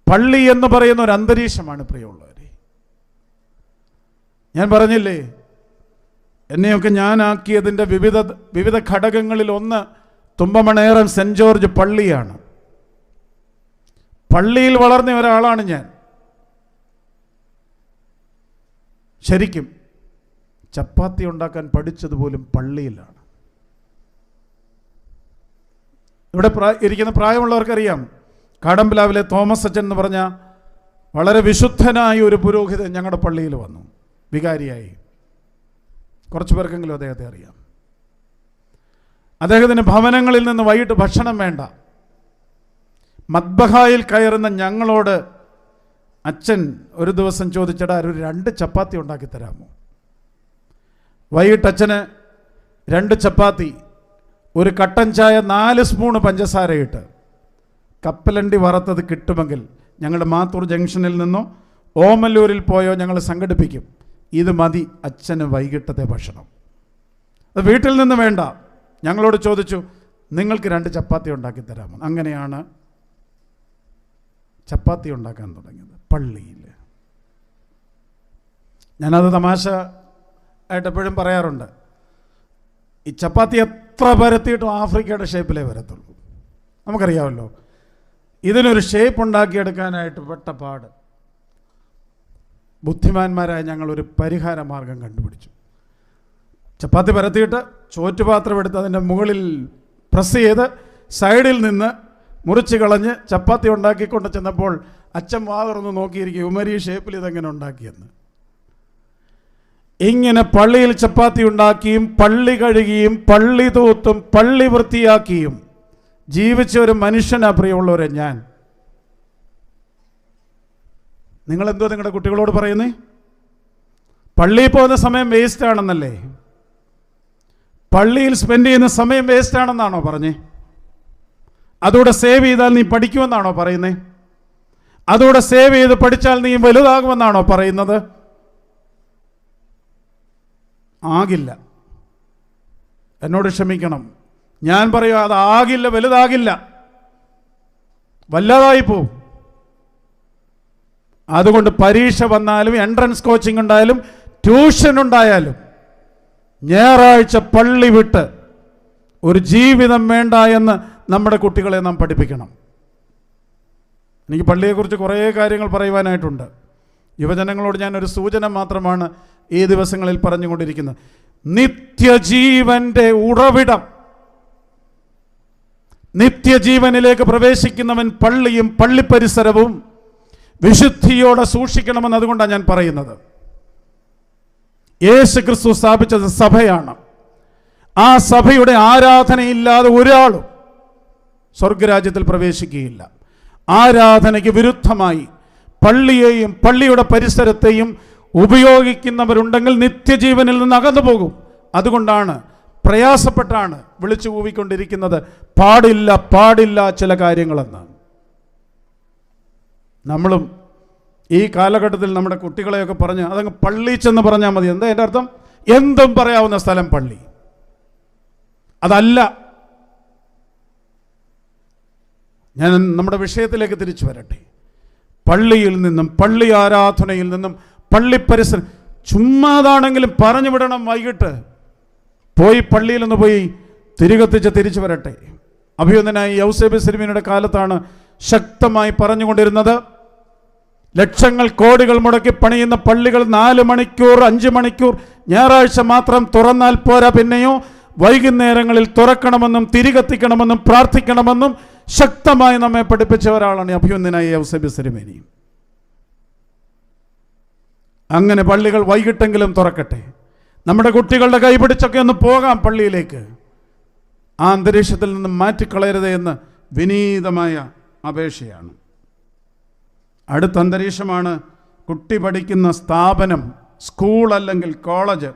പള്ളി എന്ന് പറയുന്ന ഒരു അന്തരീക്ഷമാണ് പ്രിയമുള്ളവരെ. ഞാൻ പറഞ്ഞില്ലേ, എന്നെയൊക്കെ ഞാനാക്കിയതിൻ്റെ വിവിധ ഘടകങ്ങളിൽ ഒന്ന് തുമ്പമണേറം സെൻറ് ജോർജ് പള്ളിയാണ്. പള്ളിയിൽ വളർന്ന ഒരാളാണ് ഞാൻ. ശരിക്കും ചപ്പാത്തി ഉണ്ടാക്കാൻ പഠിച്ചതുപോലും പള്ളിയിലാണ്. ഇവിടെ ഇരിക്കുന്ന പ്രായമുള്ളവർക്കറിയാം, കാടമ്പലാവിലെ തോമസ് അച്ഛൻ എന്ന് പറഞ്ഞ വളരെ വിശുദ്ധനായ ഒരു പുരോഹിതൻ ഞങ്ങളുടെ പള്ളിയിൽ വന്നു വികാരിയായി. കുറച്ച് പേർക്കെങ്കിലും അദ്ദേഹത്തെ അറിയാം. അദ്ദേഹത്തിന് ഭവനങ്ങളിൽ നിന്ന് വൈകിട്ട് ഭക്ഷണം വേണ്ട. മദ്ബഹായിൽ കയറുന്ന ഞങ്ങളോട് അച്ഛൻ ഒരു ദിവസം ചോദിച്ചടാ, ഒരു 2 ചപ്പാത്തി ഉണ്ടാക്കി തരാമോ? വൈകിട്ട് അച്ഛന് 2 ചപ്പാത്തി, ഒരു കട്ടൻ ചായ, 4 സ്പൂണ് പഞ്ചസാരയിട്ട് കപ്പലണ്ടി വറുത്തത് കിട്ടുമെങ്കിൽ ഞങ്ങളുടെ മാത്തൂർ ജംഗ്ഷനിൽ നിന്നോ ഓമല്ലൂരിൽ പോയോ ഞങ്ങൾ സംഘടിപ്പിക്കും. ഇത് മതി അച്ഛന് വൈകിട്ടത്തെ ഭക്ഷണം. അത് വീട്ടിൽ നിന്ന് വേണ്ട. ഞങ്ങളോട് ചോദിച്ചു, നിങ്ങൾക്ക് 2 ചപ്പാത്തി ഉണ്ടാക്കി തരാമോ? അങ്ങനെയാണ് ചപ്പാത്തി ഉണ്ടാക്കാൻ തുടങ്ങിയത് പള്ളിയിൽ. ഞാനത് തമാശ ആയിട്ട് എപ്പോഴും പറയാറുണ്ട്. ഈ ചപ്പാത്തി എത്ര പരത്തിയിട്ടും ആഫ്രിക്കയുടെ ഷേപ്പിലേ വരത്തുള്ളൂ. നമുക്കറിയാമല്ലോ. ഇതിനൊരു ഷേപ്പ് ഉണ്ടാക്കിയെടുക്കാനായിട്ട് പെട്ട പാട്. ബുദ്ധിമാന്മാരായ ഞങ്ങളൊരു പരിഹാര മാർഗം കണ്ടുപിടിച്ചു. ചപ്പാത്തി പരത്തിയിട്ട് ചോറ്റുപാത്രം എടുത്ത് അതിൻ്റെ മുകളിൽ പ്രസ് ചെയ്ത് സൈഡിൽ നിന്ന് മുറിച്ച് കളഞ്ഞ് ചപ്പാത്തി ഉണ്ടാക്കിക്കൊണ്ട് ചെന്നപ്പോൾ അച്ഛൻ വാതുറന്ന് നോക്കിയിരിക്കും, ഉമരി ഷേപ്പിൽ ഇതെങ്ങനെ ഉണ്ടാക്കിയെന്ന്. ഇങ്ങനെ പള്ളിയിൽ ചപ്പാത്തി ഉണ്ടാക്കിയും പള്ളി കഴുകിയും പള്ളി തൂത്തും പള്ളി വൃത്തിയാക്കിയും ജീവിച്ച ഒരു മനുഷ്യനാ പ്രിയമുള്ളവരെ ഞാൻ. നിങ്ങളെന്തോ നിങ്ങളുടെ കുട്ടികളോട് പറയുന്നേ? പള്ളിയിൽ പോകുന്ന സമയം വേസ്റ്റ് ആണെന്നല്ലേ? പള്ളിയിൽ സ്പെൻഡ് ചെയ്യുന്ന സമയം വേസ്റ്റ് ആണെന്നാണോ പറഞ്ഞേ? അതോടെ സേവ് ചെയ്താൽ നീ പഠിക്കുമെന്നാണോ പറയുന്നേ? അതോടെ സേവ് ചെയ്ത് പഠിച്ചാൽ നീ വലുതാകുമെന്നാണോ പറയുന്നത്? ആകില്ല. എന്നോട് ക്ഷമിക്കണം, ഞാൻ പറയുക അത് ആകില്ല, വലുതാകില്ല, വല്ലതായി പോവും. അതുകൊണ്ട് പരീക്ഷ വന്നാലും എൻട്രൻസ് കോച്ചിങ് ഉണ്ടായാലും ട്യൂഷൻ ഉണ്ടായാലും ഞായറാഴ്ച പള്ളി വിട്ട് ഒരു ജീവിതം വേണ്ട എന്ന് നമ്മുടെ കുട്ടികളെ നാം പഠിപ്പിക്കണം. എനിക്ക് പള്ളിയെക്കുറിച്ച് കുറേ കാര്യങ്ങൾ പറയുവാനായിട്ടുണ്ട്. യുവജനങ്ങളോട് ഞാനൊരു സൂചന മാത്രമാണ് ഈ ദിവസങ്ങളിൽ പറഞ്ഞുകൊണ്ടിരിക്കുന്നത്. നിത്യജീവന്റെ ഉറവിടം, നിത്യജീവനിലേക്ക് പ്രവേശിക്കുന്നവൻ പള്ളിയും പള്ളി പരിസരവും വിശുദ്ധിയോടെ സൂക്ഷിക്കണമെന്ന് അതുകൊണ്ടാണ് ഞാൻ പറയുന്നത്. യേശു ക്രിസ്തു സ്ഥാപിച്ചത് സഭയാണ്. ആ സഭയുടെ ആരാധനയില്ലാതെ ഒരാളും സ്വർഗരാജ്യത്തിൽ പ്രവേശിക്കുകയില്ല. ആരാധനയ്ക്ക് വിരുദ്ധമായി പള്ളിയെയും പള്ളിയുടെ പരിസരത്തെയും ഉപയോഗിക്കുന്നവരുണ്ടെങ്കിൽ നിത്യജീവനിൽ നിന്ന് അകന്നു പോകും. അതുകൊണ്ടാണ് പ്രയാസപ്പെട്ടാണ് വിളിച്ചു കൂവിക്കൊണ്ടിരിക്കുന്നത്, പാടില്ല പാടില്ല ചില കാര്യങ്ങളെന്ന്. നമ്മളും ഈ കാലഘട്ടത്തിൽ നമ്മുടെ കുട്ടികളെയൊക്കെ പറഞ്ഞ് അതങ്ങ് പള്ളി ചെന്ന് പറഞ്ഞാൽ മതി. എന്താ എൻ്റെ അർത്ഥം? എന്തും പറയാവുന്ന സ്ഥലം പള്ളി. അതല്ല. ഞാൻ നമ്മുടെ വിഷയത്തിലേക്ക് തിരിച്ചു വരട്ടെ. പള്ളിയിൽ നിന്നും പള്ളി ആരാധനയിൽ നിന്നും പള്ളി പരിസരം ചുമ്മാതാണെങ്കിലും പറഞ്ഞു വിടണം. വൈകിട്ട് പോയി പള്ളിയിൽ നിന്ന് പോയി തിരികെത്തിച്ച് തിരിച്ചു വരട്ടെ. അഭിനന്ദനായി യൗസേബ് സിരിമീനയുടെ കാലത്താണ് ശക്തമായി പറഞ്ഞുകൊണ്ടിരുന്നത്, ലക്ഷങ്ങൾ കോടികൾ മുടക്കി പണിയുന്ന പള്ളികൾ 4 മണിക്കൂർ 5 മണിക്കൂർ ഞായറാഴ്ച മാത്രം തുറന്നാൽ പോരാ, പിന്നെയോ വൈകുന്നേരങ്ങളിൽ തുറക്കണമെന്നും തിരികെത്തിക്കണമെന്നും പ്രാർത്ഥിക്കണമെന്നും ശക്തമായി നമ്മെ പഠിപ്പിച്ച ഒരാളാണ് അഭിനന്ദനായ യൗസേബ് സിരിമേനി. അങ്ങനെ പള്ളികൾ വൈകിട്ടെങ്കിലും തുറക്കട്ടെ. നമ്മുടെ കുട്ടികളുടെ കൈപിടിച്ചൊക്കെ ഒന്ന് പോകാം പള്ളിയിലേക്ക്. ആ അന്തരീക്ഷത്തിൽ നിന്ന് മാറ്റിക്കളയരുത് എന്ന് വിനീതമായ അപേക്ഷയാണ്. അടുത്ത അന്തരീക്ഷമാണ് കുട്ടി പഠിക്കുന്ന സ്ഥാപനം, സ്കൂൾ അല്ലെങ്കിൽ കോളേജ്.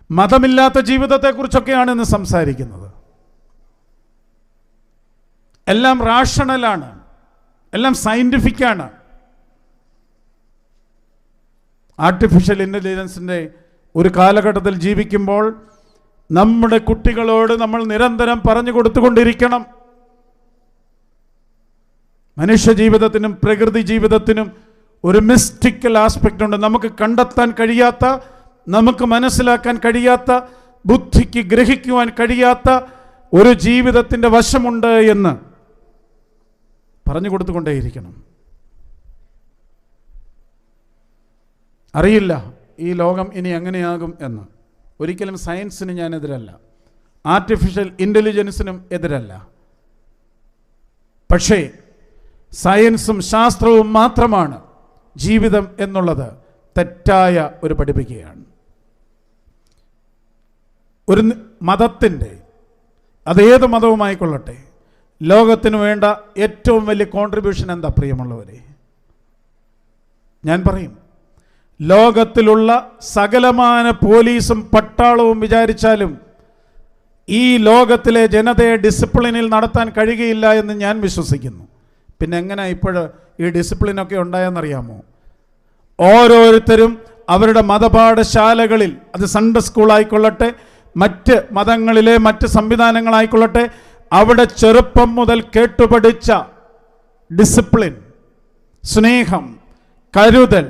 മതമില്ലാത്ത ജീവിതത്തെക്കുറിച്ചൊക്കെയാണ് ഇന്ന് സംസാരിക്കുന്നത്. എല്ലാം റാഷണലാണ്, എല്ലാം സയൻറ്റിഫിക്കാണ്. ആർട്ടിഫിഷ്യൽ ഇൻ്റലിജൻസിൻ്റെ ഒരു കാലഘട്ടത്തിൽ ജീവിക്കുമ്പോൾ നമ്മുടെ കുട്ടികളോട് നമ്മൾ നിരന്തരം പറഞ്ഞു കൊടുത്തുകൊണ്ടിരിക്കണം. മനുഷ്യ ജീവിതത്തിനും പ്രകൃതി ജീവിതത്തിനും ഒരു മിസ്റ്റിക്കൽ ആസ്പെക്റ്റ് ഉണ്ട്. നമുക്ക് കണ്ടെത്താൻ കഴിയാത്ത, നമുക്ക് മനസ്സിലാക്കാൻ കഴിയാത്ത, ബുദ്ധിക്ക് ഗ്രഹിക്കുവാൻ കഴിയാത്ത ഒരു ജീവിതത്തിൻ്റെ വശമുണ്ട് എന്ന് പറഞ്ഞു കൊടുത്തുകൊണ്ടേയിരിക്കണം. അറിയില്ല ഈ ലോകം ഇനി എങ്ങനെയാകും എന്ന്. ഒരിക്കലും സയൻസിന് ഞാൻ എതിരല്ല, ആർട്ടിഫിഷ്യൽ ഇൻ്റലിജൻസിനും എതിരല്ല. പക്ഷേ സയൻസും ശാസ്ത്രവും മാത്രമാണ് ജീവിതം എന്നുള്ളത് തെറ്റായ ഒരു പഠിപ്പിക്കുകയാണ്. ഒരു മതത്തിൻ്റെ, അതേത് മതവുമായിക്കൊള്ളട്ടെ, ലോകത്തിന് വേണ്ട ഏറ്റവും വലിയ കോൺട്രിബ്യൂഷൻ എന്താ പ്രിയമുള്ളവരെ? ഞാൻ പറയും, ലോകത്തിലുള്ള സകലമാന പോലീസും പട്ടാളവും വിചാരിച്ചാലും ഈ ലോകത്തിലെ ജനതയെ ഡിസിപ്ലിനിൽ നടത്താൻ കഴിയുകയില്ല എന്ന് ഞാൻ വിശ്വസിക്കുന്നു. പിന്നെ എങ്ങനെ ഇപ്പോൾ ഈ ഡിസിപ്ലിനൊക്കെ ഉണ്ടായെന്നറിയാമോ? ഓരോരുത്തരും അവരുടെ മതപാഠശാലകളിൽ, അത് സൺഡേ സ്കൂളായിക്കൊള്ളട്ടെ, മറ്റ് മതങ്ങളിലെ മറ്റ് സംവിധാനങ്ങളായിക്കൊള്ളട്ടെ, അവിടെ ചെറുപ്പം മുതൽ കേട്ടുപഠിച്ച ഡിസിപ്ലിൻ, സ്നേഹം, കരുതൽ,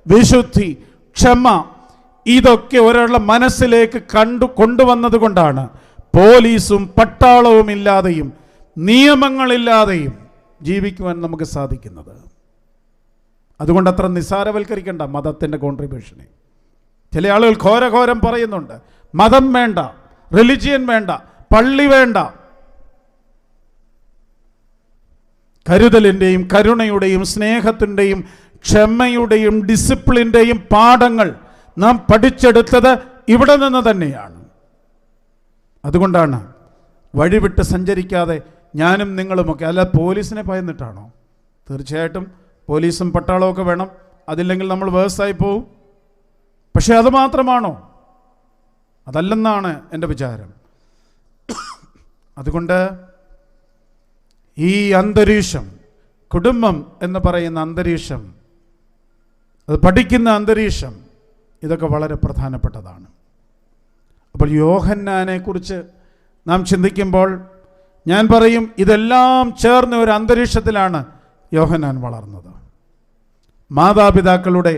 വിശുദ്ധി, ക്ഷമ, ഇതൊക്കെ ഒരാളുടെ മനസ്സിലേക്ക് കൊണ്ടുവന്നത് കൊണ്ടാണ് പോലീസും പട്ടാളവും ഇല്ലാതെയും നിയമങ്ങളില്ലാതെയും ജീവിക്കുവാൻ നമുക്ക് സാധിക്കുന്നത്. അതുകൊണ്ട് അത്ര നിസ്സാരവൽക്കരിക്കേണ്ട മതത്തിൻ്റെ കോൺട്രിബ്യൂഷനെ. ചില ആളുകൾ ഘോരഘോരം പറയുന്നുണ്ട്, മതം വേണ്ട, റിലിജിയൻ വേണ്ട, പള്ളി വേണ്ട. കരുതലിൻ്റെയും കരുണയുടെയും സ്നേഹത്തിൻ്റെയും ക്ഷമയുടെയും ഡിസിപ്ലിൻ്റെയും പാഠങ്ങൾ നാം പഠിച്ചെടുത്തത് ഇവിടെ നിന്ന് തന്നെയാണ്. അതുകൊണ്ടാണ് വഴിവിട്ട് സഞ്ചരിക്കാതെ ഞാനും നിങ്ങളുമൊക്കെ, അല്ല പോലീസിനെ ഭയന്നിട്ടാണോ? തീർച്ചയായിട്ടും പോലീസും പട്ടാളമൊക്കെ വേണം, അതില്ലെങ്കിൽ നമ്മൾ വേഴ്സായി പോവും. പക്ഷെ അത് മാത്രമാണോ? അതല്ലെന്നാണ് എൻ്റെ വിചാരം. അതുകൊണ്ട് ഈ അന്തരീക്ഷം, കുടുംബം എന്ന് പറയുന്ന അന്തരീക്ഷം, അത് പഠിക്കുന്ന അന്തരീക്ഷം, ഇതൊക്കെ വളരെ പ്രധാനപ്പെട്ടതാണ്. അപ്പോൾ യോഹന്നാനെ കുറിച്ച് നാം ചിന്തിക്കുമ്പോൾ ഞാൻ പറയും, ഇതെല്ലാം ചേർന്ന ഒരു അന്തരീക്ഷത്തിലാണ് യോഹന്നാൻ വളർന്നത്. മാതാപിതാക്കളുടെ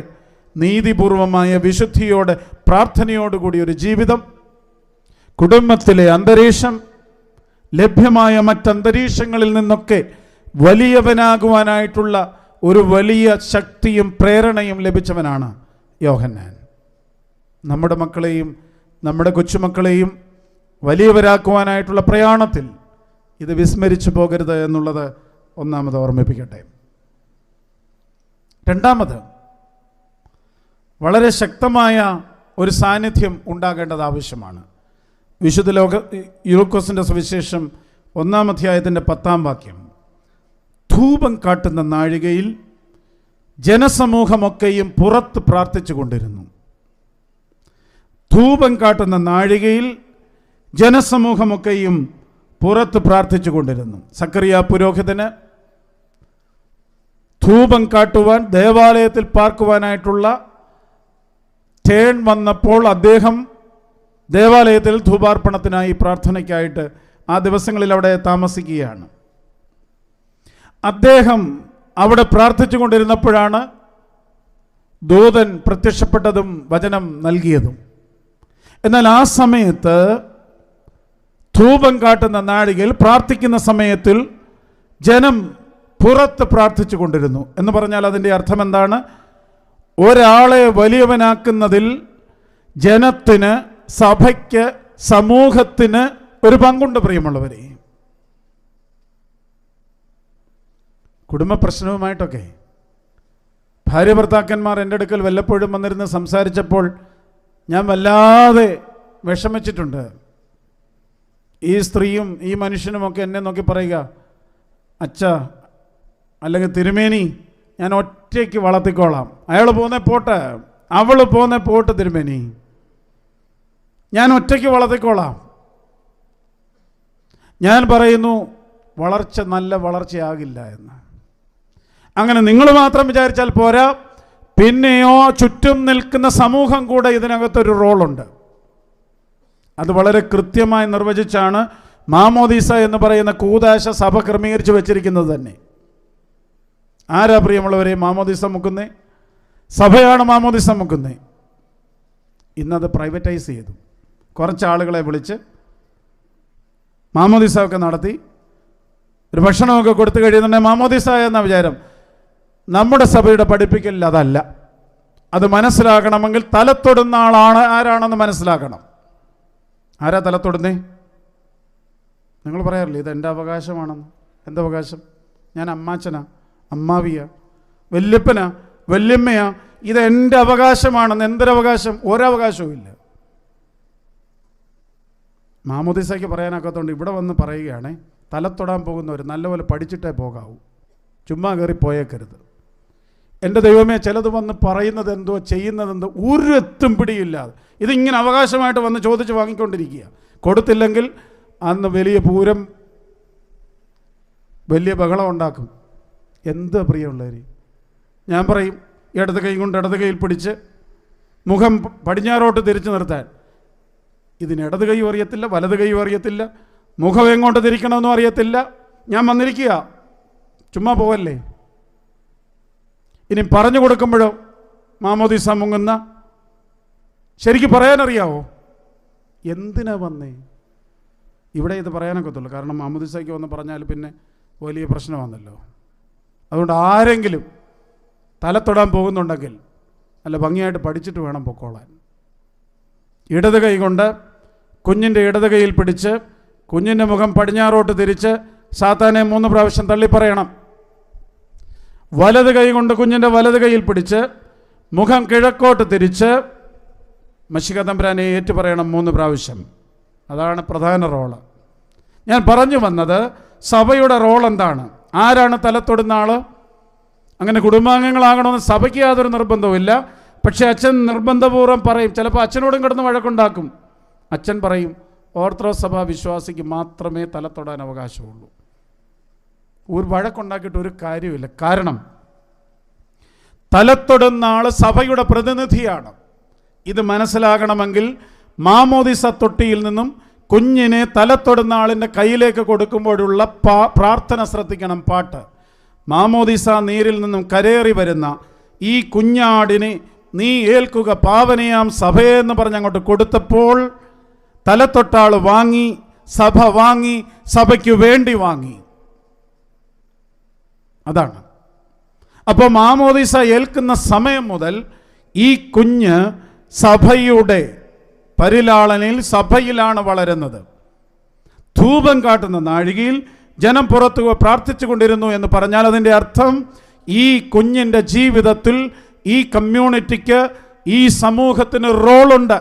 നീതിപൂർവമായ വിശുദ്ധിയോടെ പ്രാർത്ഥനയോടുകൂടി ഒരു ജീവിതം, കുടുംബത്തിലെ അന്തരീക്ഷം, ലഭ്യമായ മറ്റന്തരീക്ഷങ്ങളിൽ നിന്നൊക്കെ വലിയവനാകുവാനായിട്ടുള്ള ഒരു വലിയ ശക്തിയും പ്രേരണയും ലഭിച്ചവനാണ് യോഹന്നാൻ. നമ്മുടെ മക്കളെയും നമ്മുടെ കൊച്ചുമക്കളെയും വലിയവരാക്കുവാനായിട്ടുള്ള പ്രയാണത്തിൽ ഇത് വിസ്മരിച്ചു പോകരുത് എന്നുള്ളത് ഒന്നാമത് ഓർമ്മിപ്പിക്കട്ടെ. രണ്ടാമത്, വളരെ ശക്തമായ ഒരു സാന്നിധ്യം ഉണ്ടാകേണ്ടത് ആവശ്യമാണ്. വിശുദ്ധ ലൂക്കോസിൻ്റെ സുവിശേഷം 1-ാം അധ്യായത്തിൻ്റെ 10-ാം വാക്യം, ധൂപം കാട്ടുന്ന നാഴികയിൽ ജനസമൂഹമൊക്കെയും പുറത്ത് പ്രാർത്ഥിച്ചു കൊണ്ടിരുന്നു. ധൂപം കാട്ടുന്ന നാഴികയിൽ ജനസമൂഹമൊക്കെയും പുറത്ത് പ്രാർത്ഥിച്ചു കൊണ്ടിരുന്നു. സക്കറിയ പുരോഹിതന് ധൂപം കാട്ടുവാൻ ദേവാലയത്തിൽ പാർക്കുവാനായിട്ടുള്ള ടേൺ വന്നപ്പോൾ അദ്ദേഹം ദേവാലയത്തിൽ ധൂപാർപ്പണത്തിനായി പ്രാർത്ഥനയ്ക്കായിട്ട് ആ ദിവസങ്ങളിൽ അവിടെ താമസിക്കുകയാണ്. അദ്ദേഹം അവിടെ പ്രാർത്ഥിച്ചു കൊണ്ടിരുന്നപ്പോഴാണ് ദൂതൻ പ്രത്യക്ഷപ്പെട്ടതും വചനം നൽകിയതും. എന്നാൽ ആ സമയത്ത് ധൂപം കാട്ടുന്ന നാഴികയിൽ പ്രാർത്ഥിക്കുന്ന സമയത്തിൽ ജനം പുറത്ത് പ്രാർത്ഥിച്ചു കൊണ്ടിരുന്നു എന്ന് പറഞ്ഞാൽ അതിൻ്റെ അർത്ഥം എന്താണ്? ഒരാളെ വലിയവനാക്കുന്നതിൽ ജനത്തിന്, സഭയ്ക്ക്, സമൂഹത്തിന് ഒരു പങ്കുണ്ട് പ്രിയമുള്ളവരെ. കുടുംബ പ്രശ്നവുമായിട്ടൊക്കെ ഭാര്യ ഭർത്താക്കന്മാർ എൻ്റെ അടുക്കൽ വല്ലപ്പോഴും വന്നിരുന്ന് സംസാരിച്ചപ്പോൾ ഞാൻ വല്ലാതെ വിഷമിച്ചിട്ടുണ്ട്. ഈ സ്ത്രീയും ഈ മനുഷ്യനുമൊക്കെ എന്നെ നോക്കി പറയുക, അച്ഛ അല്ലെങ്കിൽ തിരുമേനി, ഞാൻ ഒറ്റയ്ക്ക് വളർത്തിക്കോളാം. അയാൾ പോന്നെ പോട്ടെ, അവൾ പോന്നെ പോട്ട് തിരുമേനി, ഞാൻ ഒറ്റയ്ക്ക് വളർത്തിക്കോളാം. ഞാൻ പറയുന്നു വളർച്ച നല്ല വളർച്ചയാകില്ല എന്ന്. അങ്ങനെ നിങ്ങൾ മാത്രം വിചാരിച്ചാൽ പോരാ, പിന്നെയോ ചുറ്റും നിൽക്കുന്ന സമൂഹം കൂടെ ഇതിനകത്തൊരു റോളുണ്ട്. അത് വളരെ കൃത്യമായി നിർവചിച്ചാണ് മാമോദീസ എന്ന് പറയുന്ന കൂദാശ സഭ ക്രമീകരിച്ച് വെച്ചിരിക്കുന്നത് തന്നെ. ആരാ പ്രിയമുള്ളവരെ മാമോദീസ മുക്കുന്നേ? സഭയാണ് മാമോദീസ മുക്കുന്നേ. ഇന്നത് പ്രൈവറ്റൈസ് ചെയ്തു. കുറച്ച് ആളുകളെ വിളിച്ച് മാമോദീസ ഒക്കെ നടത്തി ഒരു ഭക്ഷണമൊക്കെ കൊടുത്തു കഴിയുന്നുണ്ടെങ്കിൽ മാമോദീസ എന്ന വിചാരം. നമ്മുടെ സഭയുടെ പഠിപ്പിക്കലിൽ അതല്ല. അത് മനസ്സിലാക്കണമെങ്കിൽ തലത്തൊടുന്ന ആളാണ് ആരാണെന്ന് മനസ്സിലാക്കണം. ആരാ തലത്തൊടുന്നേ? നിങ്ങൾ പറയാറില്ലേ ഇത് എൻ്റെ അവകാശമാണെന്ന്? എന്തവകാശം? ഞാൻ അമ്മാച്ചനാ, അമ്മാവിയാ, വല്യപ്പനാ, വല്യമ്മയാ, ഇത് എൻ്റെ അവകാശമാണെന്ന്. എന്തൊരവകാശം? ഒരവകാശവും ഇല്ല. മാമോദീസയ്ക്ക് പറയാനൊക്കത്തോണ്ട് ഇവിടെ വന്ന് പറയുകയാണേ, തലത്തൊടാൻ പോകുന്നവർ നല്ലപോലെ പഠിച്ചിട്ടേ പോകാവൂ, ചുമ്മാ കയറി പോയേക്കരുത്. എൻ്റെ ദൈവമേ, ചിലത് വന്ന് പറയുന്നത് എന്തോ ചെയ്യുന്നതെന്തോ ഒരു എത്തും പിടിയില്ലാതെ ഇതിങ്ങനെ അവകാശമായിട്ട് വന്ന് ചോദിച്ച് വാങ്ങിക്കൊണ്ടിരിക്കുക. കൊടുത്തില്ലെങ്കിൽ അന്ന് വലിയ പൂരം, വലിയ ബഹളം ഉണ്ടാക്കും. എന്താ പ്രിയമുള്ളവർ, ഞാൻ പറയും ഇടത് കൈ കൊണ്ട് ഇടത് കൈയിൽ പിടിച്ച് മുഖം പടിഞ്ഞാറോട്ട് തിരിച്ചു നിർത്താൻ. ഇതിന് ഇടത് കൈയും അറിയത്തില്ല, വലത് കൈയും അറിയത്തില്ല, മുഖം എങ്ങോട്ട് തിരിക്കണമെന്നും അറിയത്തില്ല. ഞാൻ വന്നിരിക്കുക, ചുമ്മാ പോവല്ലേ. ഇനി പറഞ്ഞു കൊടുക്കുമ്പോഴോ മാമോദീസ മുങ്ങുന്ന, ശരിക്കും പറയാനറിയാവോ എന്തിനാ വന്നേ? ഇവിടെ ഇത് പറയാനൊക്കത്തുള്ളൂ, കാരണം മാമോദീസയ്ക്ക് വന്ന് പറഞ്ഞാൽ പിന്നെ വലിയ പ്രശ്നമാണല്ലോ. അതുകൊണ്ട് ആരെങ്കിലും തലത്തൊടാൻ പോകുന്നുണ്ടെങ്കിൽ നല്ല ഭംഗിയായിട്ട് പഠിച്ചിട്ട് വേണം പൊക്കോളാൻ. ഇടത് കൈ കൊണ്ട് കുഞ്ഞിൻ്റെ ഇടത് കൈയിൽ പിടിച്ച് കുഞ്ഞിൻ്റെ മുഖം പടിഞ്ഞാറോട്ട് തിരിച്ച് സാത്താനെ 3 പ്രാവശ്യം തള്ളിപ്പറയണം. വലത് കൈ കൊണ്ട് കുഞ്ഞിൻ്റെ വലത് കൈയിൽ പിടിച്ച് മുഖം കിഴക്കോട്ട് തിരിച്ച് മശിഹ തമ്പുരാനെ ഏറ്റുപറയണം 3 പ്രാവശ്യം. അതാണ് പ്രധാന റോള്. ഞാൻ പറഞ്ഞു വന്നത് സഭയുടെ റോൾ എന്താണ്? ആരാണ് തലത്തൊടുന്ന ആള്? അങ്ങനെ കുടുംബാംഗങ്ങളാകണമെന്ന് സഭയ്ക്ക് യാതൊരു നിർബന്ധവുമില്ല. പക്ഷേ അച്ഛൻ നിർബന്ധപൂർവ്വം പറയും. ചിലപ്പോൾ അച്ഛനോടും കിടന്ന് വഴക്കുണ്ടാക്കും. അച്ഛൻ പറയും ഓർത്തഡോക്സ് സഭ വിശ്വാസിക്ക് മാത്രമേ തലത്തൊടാൻ അവകാശമുള്ളൂ. ഒരു വഴക്കുണ്ടാക്കിയിട്ട് ഒരു കാര്യമില്ല. കാരണം തലത്തൊടുന്ന ആൾ സഭയുടെ പ്രതിനിധിയാണ്. ഇത് മനസ്സിലാകണമെങ്കിൽ മാമോദീസ തൊട്ടിയിൽ നിന്നും കുഞ്ഞിനെ തലത്തൊടുന്ന ആളിൻ്റെ കയ്യിലേക്ക് കൊടുക്കുമ്പോഴുള്ള പ്രാർത്ഥന ശ്രദ്ധിക്കണം. പാട്ട് മാമോദീസ നീരിൽ നിന്നും കരേറി വരുന്ന ഈ കുഞ്ഞാടിനെ നീ ഏൽക്കുക പാവനയാം സഭയെന്ന് പറഞ്ഞ് അങ്ങോട്ട് കൊടുത്തപ്പോൾ തലത്തൊട്ടാൾ വാങ്ങി, സഭ വാങ്ങി, സഭയ്ക്ക് വേണ്ടി വാങ്ങി. അതാണ്. അപ്പോൾ മാമോദീസ ഏൽക്കുന്ന സമയം മുതൽ ഈ കുഞ്ഞ് സഭയുടെ പരിലാളനയിൽ സഭയിലാണ് വളരുന്നത്. ധൂപം കാട്ടുന്ന നാഴികയിൽ ജനം പുറത്തു പ്രാർത്ഥിച്ചു കൊണ്ടിരുന്നു എന്ന് പറഞ്ഞാൽ അതിൻ്റെ അർത്ഥം ഈ കുഞ്ഞിൻ്റെ ജീവിതത്തിൽ ഈ കമ്മ്യൂണിറ്റിക്ക്, ഈ സമൂഹത്തിന് റോളുണ്ട്.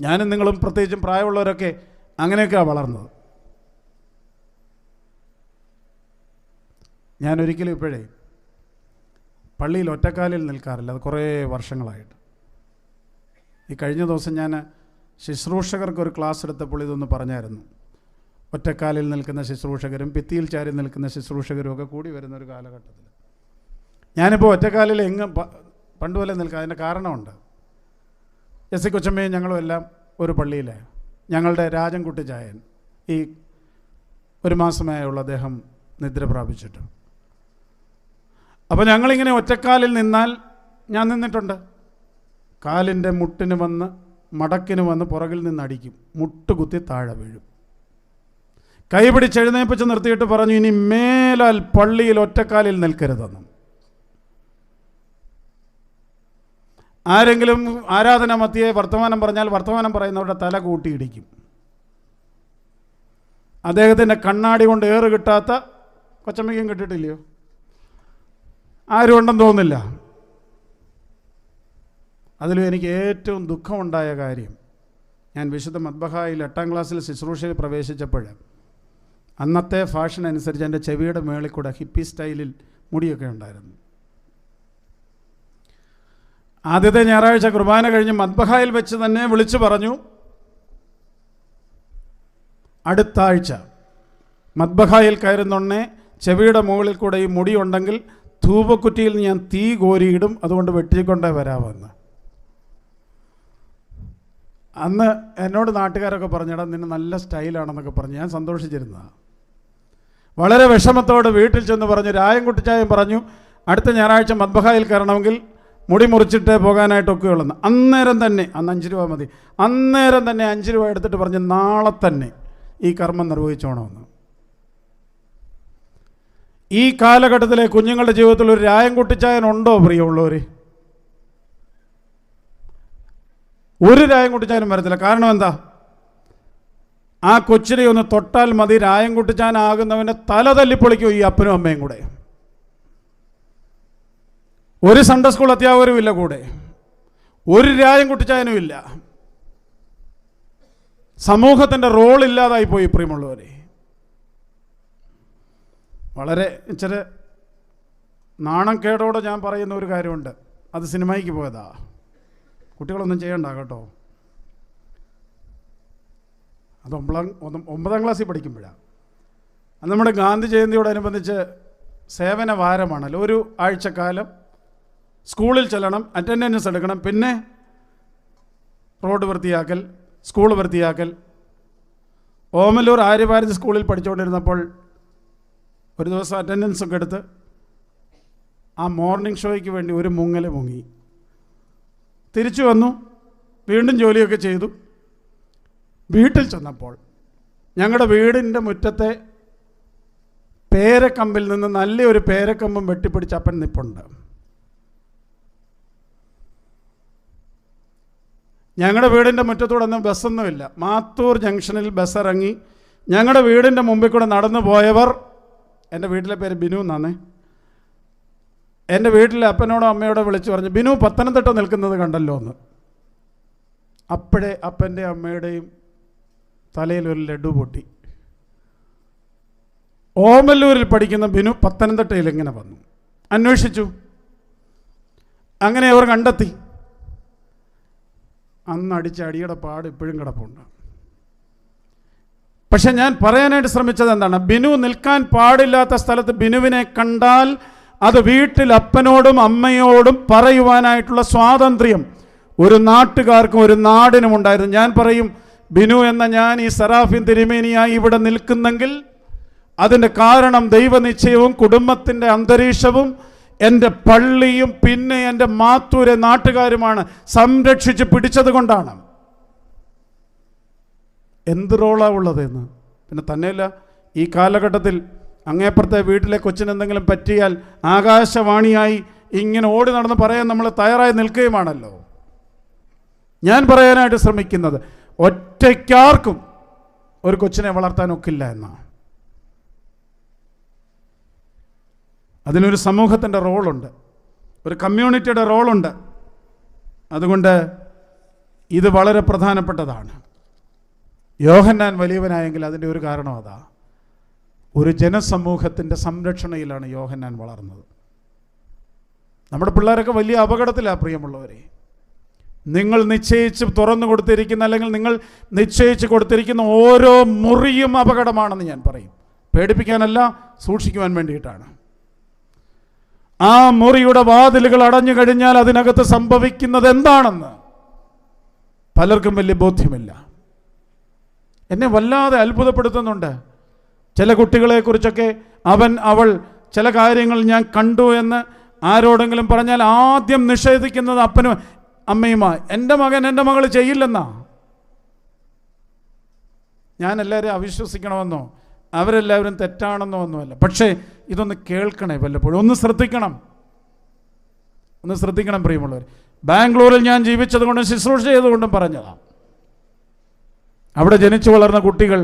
ഞാനും നിങ്ങളും പ്രത്യേകിച്ചും പ്രായമുള്ളവരൊക്കെ അങ്ങനെയൊക്കെയാണ് വളർന്നത്. ഞാനൊരിക്കലും ഇപ്പോഴേ പള്ളിയിൽ ഒറ്റക്കാലിൽ നിൽക്കാറില്ല. അത് കുറേ വർഷങ്ങളായിട്ട്. ഈ കഴിഞ്ഞ ദിവസം ഞാൻ ശുശ്രൂഷകർക്കൊരു ക്ലാസ് എടുത്തപ്പോൾ ഇതൊന്ന് പറഞ്ഞായിരുന്നു. ഒറ്റക്കാലിൽ നിൽക്കുന്ന ശുശ്രൂഷകരും ഭിത്തിയിൽ ചാരി നിൽക്കുന്ന ശുശ്രൂഷകരും ഒക്കെ കൂടി വരുന്നൊരു കാലഘട്ടത്തിൽ ഞാനിപ്പോൾ ഒറ്റക്കാലിൽ പണ്ട് പോലെ നിൽക്കുക. അതിൻ്റെ കാരണമുണ്ട്. എസ് സി കൊച്ചമ്മയും ഞങ്ങളും എല്ലാം ഒരു പള്ളിയിലെ ഞങ്ങളുടെ രാജൻകുട്ടി ചായൻ ഈ 1 മാസമായുള്ള അദ്ദേഹം നിദ്ര പ്രാപിച്ചിട്ട്. അപ്പോൾ ഞങ്ങളിങ്ങനെ ഒറ്റക്കാലിൽ നിന്നാൽ, ഞാൻ നിന്നിട്ടുണ്ട്, കാലിൻ്റെ മുട്ടിന് വന്ന് മടക്കിന് വന്ന് പുറകിൽ നിന്ന് അടിക്കും, മുട്ടുകുത്തി താഴെ വീഴും. കൈ പിടിച്ച് എഴുന്നേപ്പിച്ച് നിർത്തിയിട്ട് പറഞ്ഞു, ഇനി മേലാൽ പള്ളിയിൽ ഒറ്റക്കാലിൽ നിൽക്കരുതെന്നും. ആരെങ്കിലും ആരാധന മധ്യേ വർത്തമാനം പറഞ്ഞാൽ വർത്തമാനം പറയുന്നവരുടെ തല കൂട്ടിയിടിക്കും. അദ്ദേഹത്തിൻ്റെ കണ്ണാടി കൊണ്ട് ഏറ് കിട്ടാത്ത കൊച്ചമ്മയ്ക്കും കിട്ടിയിട്ടില്ലയോ? ആരും ഉണ്ടെന്ന് തോന്നുന്നില്ല. അതിലും എനിക്ക് ഏറ്റവും ദുഃഖമുണ്ടായ കാര്യം, ഞാൻ വിശുദ്ധ മദ്ബഹായിൽ 8ാം ക്ലാസ്സിൽ ശുശ്രൂഷയിൽ പ്രവേശിച്ചപ്പോൾ അന്നത്തെ ഫാഷൻ അനുസരിച്ച് എൻ്റെ ചെവിയുടെ മേളിൽ കൂടെ ഹിപ്പി സ്റ്റൈലിൽ മുടിയൊക്കെ ഉണ്ടായിരുന്നു. ആദ്യത്തെ ഞായറാഴ്ച കുർബാന കഴിഞ്ഞ് മദ്ബഹായിൽ വെച്ച് തന്നെ വിളിച്ചു പറഞ്ഞു, അടുത്ത ആഴ്ച മദ്ബഹായിൽ കയറുന്നൊണ്ണെ ചെവിയുടെ മുകളിൽ കൂടെ ഈ മുടി ഉണ്ടെങ്കിൽ ധൂപക്കുറ്റിയിൽ ഞാൻ തീ കോരിയിടും, അതുകൊണ്ട് വെട്ടിക്കൊണ്ടേ വരാമെന്ന്. അന്ന് എന്നോട് നാട്ടുകാരൊക്കെ പറഞ്ഞിടാ നിന്നെ നല്ല സ്റ്റൈലാണെന്നൊക്കെ പറഞ്ഞ് ഞാൻ സന്തോഷിച്ചിരുന്നതാണ്. വളരെ വിഷമത്തോടെ വീട്ടിൽ ചെന്ന് പറഞ്ഞു, രായൻകുട്ടിച്ചായം പറഞ്ഞു അടുത്ത ഞായറാഴ്ച മദ്ബഹായിൽ കയറണമെങ്കിൽ മുടി മുറിച്ചിട്ടേ പോകാനായിട്ടൊക്കെ ഉള്ളെന്ന്. അന്നേരം തന്നെ, അന്ന് 5 രൂപ മതി, അന്നേരം തന്നെ 5 രൂപ എടുത്തിട്ട് പറഞ്ഞ് നാളെ തന്നെ ഈ കർമ്മം നിർവഹിച്ചോണമെന്ന്. ഈ കാലഘട്ടത്തിലെ കുഞ്ഞുങ്ങളുടെ ജീവിതത്തിൽ ഒരു രായൻകുട്ടിച്ചായൻ ഉണ്ടോ പ്രിയമുള്ളവർ? ഒരു രായൻകുട്ടിച്ചായനും വരത്തില്ല. കാരണം എന്താ? ആ കൊച്ചിനെ ഒന്ന് തൊട്ടാൽ മതി രായൻകുട്ടിച്ചായനാകുന്നവൻ്റെ തല തല്ലിപ്പൊളിക്കും ഈ അപ്പനും അമ്മയും കൂടെ. ഒരു സൺഡേ സ്കൂൾ അധ്യാപകരും ഇല്ല കൂടെ, ഒരു രായൻകുട്ടിച്ചായനും ഇല്ല. സമൂഹത്തിൻ്റെ റോൾ ഇല്ലാതായി പോയി പ്രിയമുള്ളവരെ. വളരെ ഇച്ചിരി നാണം കേടോടെ ഞാൻ പറയുന്ന ഒരു കാര്യമുണ്ട്, അത് സിനിമയ്ക്ക് പോയതാ. കുട്ടികളൊന്നും ചെയ്യണ്ട കേട്ടോ. അത് 9ാം ക്ലാസ്സിൽ പഠിക്കുമ്പോഴാണ്. അത് നമ്മുടെ ഗാന്ധി ജയന്തിയോടനുബന്ധിച്ച് സേവന വാരമാണല്ലോ. ഒരു ആഴ്ചക്കാലം സ്കൂളിൽ ചെല്ലണം, അറ്റൻഡൻസ് എടുക്കണം, പിന്നെ റോഡ് വൃത്തിയാക്കൽ, സ്കൂൾ വൃത്തിയാക്കൽ. ഓമല്ലൂർ ആര്യഭാരതി സ്കൂളിൽ പഠിച്ചുകൊണ്ടിരുന്നപ്പോൾ ഒരു ദിവസം അറ്റൻഡൻസ് ഒക്കെ എടുത്ത് ആ മോർണിംഗ് ഷോയ്ക്ക് വേണ്ടി ഒരു മുങ്ങൽ മുങ്ങി. തിരിച്ചു വന്നു, വീണ്ടും ജോലിയൊക്കെ ചെയ്തു. വീട്ടിൽ ചെന്നപ്പോൾ ഞങ്ങളുടെ വീടിൻ്റെ മുറ്റത്തെ പേരക്കമ്പിൽ നിന്ന് നല്ലൊരു പേരക്കമ്പും വെട്ടിപ്പിടിച്ച് അപ്പൻ നിപ്പുണ്ട്. ഞങ്ങളുടെ വീടിൻ്റെ മുറ്റത്തൂടെ ഒന്നും ബസ്സൊന്നുമില്ല. മാത്തൂർ ജംഗ്ഷനിൽ ബസ് ഇറങ്ങി ഞങ്ങളുടെ വീടിൻ്റെ മുമ്പിൽ കൂടെ നടന്നു പോയവർ, എൻ്റെ വീട്ടിലെ പേര് ബിനു എന്നാണ്, എൻ്റെ വീട്ടിലെ അപ്പനോടോ അമ്മയോടോ വിളിച്ചു പറഞ്ഞു, ബിനു പത്തനംതിട്ട നിൽക്കുന്നത് കണ്ടല്ലോ എന്ന്. അപ്പോഴേ അപ്പൻ്റെ അമ്മയുടെയും തലയിൽ ഒരു ലഡു പൊട്ടി. ഓമല്ലൂരിൽ പഠിക്കുന്ന ബിനു പത്തനംതിട്ടയിൽ ഇങ്ങനെ വന്നു. അന്വേഷിച്ചു, അങ്ങനെ അവർ കണ്ടെത്തി. അന്ന് അടിച്ച അടിയുടെ പാട് ഇപ്പോഴും കിടപ്പുണ്ട്. പക്ഷെ ഞാൻ പറയാനായിട്ട് ശ്രമിച്ചത് എന്താണ്? ബിനു നിൽക്കാൻ പാടില്ലാത്ത സ്ഥലത്ത് ബിനുവിനെ കണ്ടാൽ അത് വീട്ടിൽ അപ്പനോടും അമ്മയോടും പറയുവാനായിട്ടുള്ള സ്വാതന്ത്ര്യം ഒരു നാട്ടുകാർക്കും ഒരു നാടിനും ഉണ്ടായിരുന്നു. ഞാൻ പറയും, ബിനു എന്ന ഞാൻ ഈ സെറാഫിൻ തിരുമേനിയായി ഇവിടെ നിൽക്കുന്നെങ്കിൽ അതിൻ്റെ കാരണം ദൈവനിശ്ചയവും കുടുംബത്തിൻ്റെ അന്തരീക്ഷവും എൻ്റെ പള്ളിയും പിന്നെ എൻ്റെ മാത്തൂരെ നാട്ടുകാരുമാണ് സംരക്ഷിച്ച് പിടിച്ചത് കൊണ്ടാണ്. എന്ത് റോളാണ് ഉള്ളതെന്ന്. പിന്നെ തന്നെയല്ല, ഈ കാലഘട്ടത്തിൽ അങ്ങേപ്പുറത്തെ വീട്ടിലെ കൊച്ചിന് എന്തെങ്കിലും പറ്റിയാൽ ആകാശവാണിയായി ഇങ്ങനെ ഓടി നടന്ന് പറയാൻ നമ്മൾ തയ്യാറായി നിൽക്കുകയുമാണല്ലോ. ഞാൻ പറയാനായിട്ട് ശ്രമിക്കുന്നത്, ഒറ്റയ്ക്കാർക്കും ഒരു കൊച്ചിനെ വളർത്താനൊക്കില്ല എന്നാണ്. അതിനൊരു സമൂഹത്തിൻ്റെ റോളുണ്ട്, ഒരു കമ്മ്യൂണിറ്റിയുടെ റോളുണ്ട്. അതുകൊണ്ട് ഇത് വളരെ പ്രധാനപ്പെട്ടതാണ്. യോഹന്നാൻ വലിയവനായെങ്കിൽ അതിൻ്റെ ഒരു കാരണം അതാ. ഒരു ജനസമൂഹത്തിൻ്റെ സംരക്ഷണയിലാണ് യോഹന്നാൻ വളർന്നത്. നമ്മുടെ പിള്ളേരൊക്കെ വലിയ അപകടത്തിലാണ് പ്രിയമുള്ളവരെ. നിങ്ങൾ നിശ്ചയിച്ച് തുറന്നു കൊടുത്തിരിക്കുന്ന, അല്ലെങ്കിൽ നിങ്ങൾ നിശ്ചയിച്ച് കൊടുത്തിരിക്കുന്ന ഓരോ മുറിയും അപകടമാണെന്ന് ഞാൻ പറയും. പേടിപ്പിക്കാനല്ല, സൂക്ഷിക്കുവാൻ വേണ്ടിയിട്ടാണ്. ആ മുറിയുടെ വാതിലുകൾ അടഞ്ഞു കഴിഞ്ഞാൽ അതിനകത്ത് സംഭവിക്കുന്നത് എന്താണെന്ന് പലർക്കും വലിയ ബോധ്യമില്ല. എന്നെ വല്ലാതെ അത്ഭുതപ്പെടുത്തുന്നുണ്ട്. ചില കുട്ടികളെക്കുറിച്ചൊക്കെ അവൾ ചില കാര്യങ്ങൾ ഞാൻ കണ്ടു എന്ന് ആരോടെങ്കിലും പറഞ്ഞാൽ ആദ്യം നിഷേധിക്കുന്നത് അപ്പനും അമ്മയുമായി. എൻ്റെ മകൻ എൻ്റെ മകൾ ചെയ്യില്ലെന്നാ. ഞാൻ എല്ലാവരെയും അവിശ്വസിക്കണമെന്നോ അവരെല്ലാവരും തെറ്റാണെന്നോ ഒന്നുമല്ല. പക്ഷേ ഇതൊന്ന് കേൾക്കണേ, വല്ലപ്പോഴും ഒന്ന് ശ്രദ്ധിക്കണം, പ്രിയമുള്ളവർ. ബാംഗ്ലൂരിൽ ഞാൻ ജീവിച്ചത് കൊണ്ടും ശുശ്രൂഷ ചെയ്തുകൊണ്ടും പറഞ്ഞതാണ്. അവിടെ ജനിച്ചു വളർന്ന കുട്ടികൾ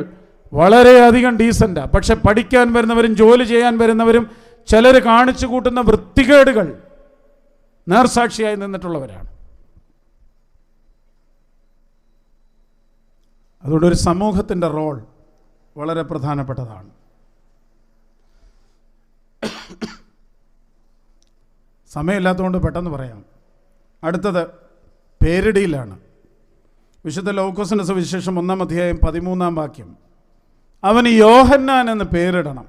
വളരെയധികം ഡീസൻ്റാണ്. പക്ഷെ പഠിക്കാൻ വരുന്നവരും ജോലി ചെയ്യാൻ വരുന്നവരും ചിലർ കാണിച്ചു കൂട്ടുന്ന വൃത്തികേടുകൾ നേർസാക്ഷിയായി നിന്നിട്ടുള്ളവരാണ്. അതുകൊണ്ട് ഒരു സമൂഹത്തിൻ്റെ റോൾ വളരെ പ്രധാനപ്പെട്ടതാണ്. സമയമില്ലാത്തതുകൊണ്ട് പെട്ടെന്ന് പറയാം. അടുത്തത് പേരിടിയിലാണ്. വിശുദ്ധ ലൂക്കോസിന്റെ സുവിശേഷം 1-ാം അധ്യായം 13-ാം വാക്യം, അവന് യോഹന്നാൻ എന്ന് പേരിടണം.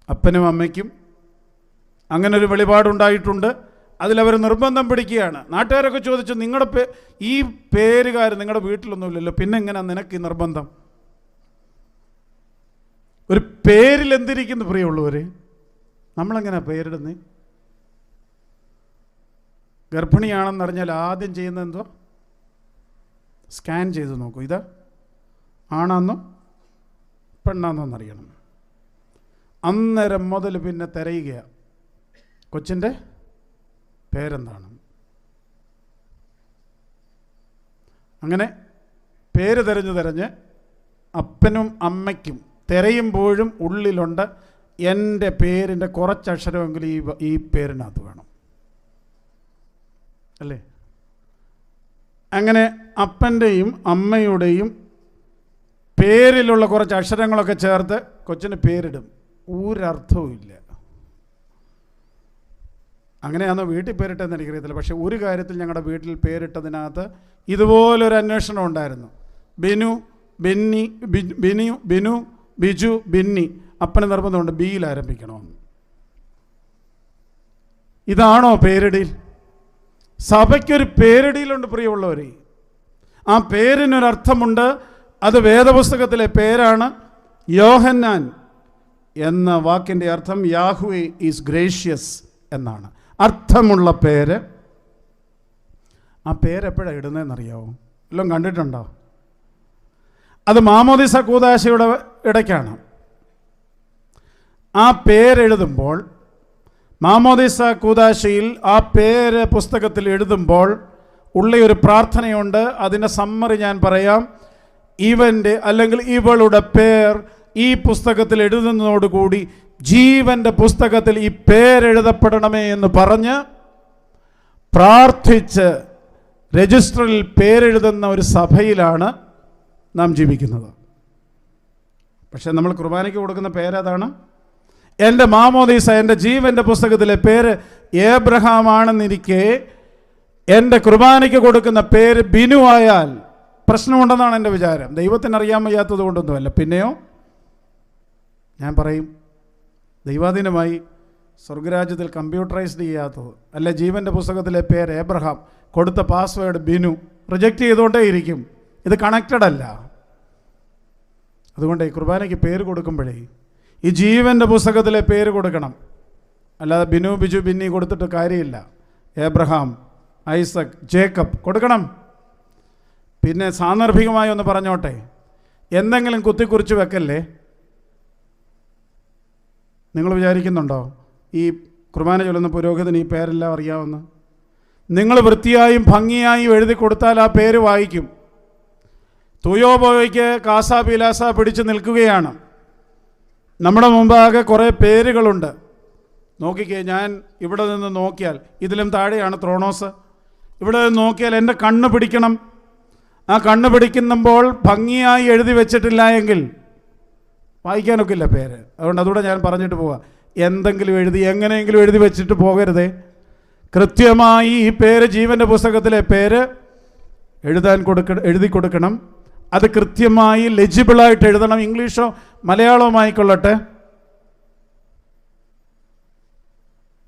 അപ്പനും അമ്മയ്ക്കും അങ്ങനെ ഒരു വെളിപാടുണ്ടായിട്ടുണ്ട്. അതിലവർ നിർബന്ധം പിടിക്കുകയാണ്. നാട്ടുകാരൊക്കെ ചോദിച്ചു, നിങ്ങളുടെ ഈ പേരുകാർ നിങ്ങളുടെ വീട്ടിലൊന്നുമില്ലല്ലോ, പിന്നെ എങ്ങനെയാണ് നിനക്ക് ഈ നിർബന്ധം? ഒരു പേരിൽ എന്തിരിക്കുന്നു പ്രിയമുള്ളവർ? നമ്മളെങ്ങനെയാണ് പേരിടുന്നത്? ഗർഭിണിയാണെന്നറിഞ്ഞാൽ ആദ്യം ചെയ്യുന്നത് എന്തോ? സ്കാൻ ചെയ്ത് നോക്കൂ, ഇത് ആണാന്നോ പെണ്ണാന്നോ എന്നറിയണം. അന്നേരം മുതൽ പിന്നെ തിരയുകയാണ്, കൊച്ചിൻ്റെ പേരെന്താണ്. അങ്ങനെ പേര് തിരഞ്ഞ് അപ്പനും അമ്മയ്ക്കും തിരയുമ്പോഴും ഉള്ളിലുണ്ട്, എൻ്റെ പേരിൻ്റെ കുറച്ചക്ഷരമെങ്കിലും ഈ പേരിനകത്ത് വേണം, അല്ലേ? അങ്ങനെ അപ്പൻ്റെയും അമ്മയുടെയും പേരിലുള്ള കുറച്ച് അക്ഷരങ്ങളൊക്കെ ചേർത്ത് കൊച്ചിന് പേരിടും. ഒരർത്ഥവും ഇല്ല. അങ്ങനെയാണോ വീട്ടിൽ പേരിട്ടെന്ന് എനിക്കറിയത്തില്ല. പക്ഷേ ഒരു കാര്യത്തിൽ ഞങ്ങളുടെ വീട്ടിൽ പേരിട്ടതിനകത്ത് ഇതുപോലൊരു അന്വേഷണം ഉണ്ടായിരുന്നു. ബിനു, ബിന്നി, ബിനു, ബിജു, ബിന്നി. അപ്പന് നിർബന്ധമുണ്ട് ബിയിൽ ആരംഭിക്കണമെന്ന്. ഇതാണോ പേരിടിയിൽ? സഭയ്ക്കൊരു പേരിടിയിലുണ്ട് പ്രിയമുള്ളവരെ. ആ പേരിനൊരർത്ഥമുണ്ട്. അത് വേദപുസ്തകത്തിലെ പേരാണ്. യോഹന്നാൻ എന്ന വാക്കിൻ്റെ അർത്ഥം യാഹ്വേ ഈസ് ഗ്രേഷ്യസ് എന്നാണ്. അർത്ഥമുള്ള പേര്. ആ പേരെപ്പോഴാണ് ഇടുന്നതെന്നറിയാവോ? എല്ലാം കണ്ടിട്ടുണ്ടോ? അത് മാമോദിസ കൂദാശയുടെ ഇടയ്ക്കാണ്. ആ പേരെഴുതുമ്പോൾ, മാമോദിസ കൂദാശയിൽ ആ പേര് പുസ്തകത്തിൽ എഴുതുമ്പോൾ ഉള്ള ഒരു പ്രാർത്ഥനയുണ്ട്. അതിൻ്റെ സമ്മറി ഞാൻ പറയാം. ഇവൻ്റെ അല്ലെങ്കിൽ ഇവളുടെ പേർ ഈ പുസ്തകത്തിൽ എഴുതുന്നതോടുകൂടി ജീവൻ്റെ പുസ്തകത്തിൽ ഈ പേരെഴുതപ്പെടണമേ എന്ന് പറഞ്ഞ് പ്രാർത്ഥിച്ച് രജിസ്റ്ററിൽ പേരെഴുതുന്ന ഒരു സഭയിലാണ് നാം ജീവിക്കുന്നത്. പക്ഷേ നമ്മൾ കുർബാനയ്ക്ക് കൊടുക്കുന്ന പേരതാണ്. എൻ്റെ മാമോദീസ, എൻ്റെ ജീവൻ്റെ പുസ്തകത്തിലെ പേര് ഏബ്രഹാം ആണെന്നിരിക്കെ എൻ്റെ കുർബാനയ്ക്ക് കൊടുക്കുന്ന പേര് ബിനു ആയാൽ പ്രശ്നമുണ്ടെന്നാണ് എൻ്റെ വിചാരം. ദൈവത്തിന് അറിയാൻ വയ്യാത്തത് കൊണ്ടൊന്നുമല്ല. പിന്നെയോ ഞാൻ പറയും, ദൈവാധീനമായി സ്വർഗരാജ്യത്തിൽ കമ്പ്യൂട്ടറൈസ്ഡ് ചെയ്യാത്തത് അല്ല. ജീവൻ്റെ പുസ്തകത്തിലെ പേര് ഏബ്രഹാം, കൊടുത്ത പാസ്വേഡ് ബിനു, റിജക്റ്റ് ചെയ്തുകൊണ്ടേ ഇരിക്കും. ഇത് കണക്റ്റഡ് അല്ല. അതുകൊണ്ട് ഈ കുർബാനയ്ക്ക് പേര് കൊടുക്കുമ്പോഴേ ഈ ജീവൻ്റെ പുസ്തകത്തിലെ പേര് കൊടുക്കണം. അല്ലാതെ ബിനു, ബിജു, ബിന്നി കൊടുത്തിട്ട് കാര്യമില്ല. ഏബ്രഹാം, ഐസക്, ജേക്കബ് കൊടുക്കണം. പിന്നെ സാന്ദർഭികമായി ഒന്ന് പറഞ്ഞോട്ടെ, എന്തെങ്കിലും കുത്തിക്കുറിച്ച് വെക്കല്ലേ. നിങ്ങൾ വിചാരിക്കുന്നുണ്ടോ ഈ കുർബാന ചൊല്ലുന്ന പുരോഹിതന് ഈ പേരെല്ലാം അറിയാവുന്ന? നിങ്ങൾ വൃത്തിയായും ഭംഗിയായും എഴുതി കൊടുത്താൽ ആ പേര് വായിക്കും. തുയോബോയ്ക്ക് കാസ പീലാസ പിടിച്ച് നിൽക്കുകയാണ്. നമ്മുടെ മുമ്പാകെ കുറേ പേരുകളുണ്ട്. നോക്കിക്കേ, ഞാൻ ഇവിടെ നിന്ന് നോക്കിയാൽ ഇതിലും താഴെയാണ് ത്രോണോസ്. ഇവിടെ നിന്ന് നോക്കിയാൽ എൻ്റെ കണ്ണ് പിടിക്കണം. ആ കണ്ണ് പിടിക്കുമ്പോൾ ഭംഗിയായി എഴുതി വെച്ചിട്ടില്ല എങ്കിൽ വായിക്കാനൊക്കില്ല പേര്. അതുകൊണ്ട് അതുകൂടെ ഞാൻ പറഞ്ഞിട്ട് പോവാം. എന്തെങ്കിലും എഴുതി എങ്ങനെയെങ്കിലും എഴുതി വെച്ചിട്ട് പോകരുതേ. കൃത്യമായി ഈ പേര്, ജീവൻ്റെ പുസ്തകത്തിലെ പേര് എഴുതി കൊടുക്കണം. അത് കൃത്യമായി ലെജിബിളായിട്ട് എഴുതണം. ഇംഗ്ലീഷോ മലയാളമോ ആയിക്കൊള്ളട്ടെ.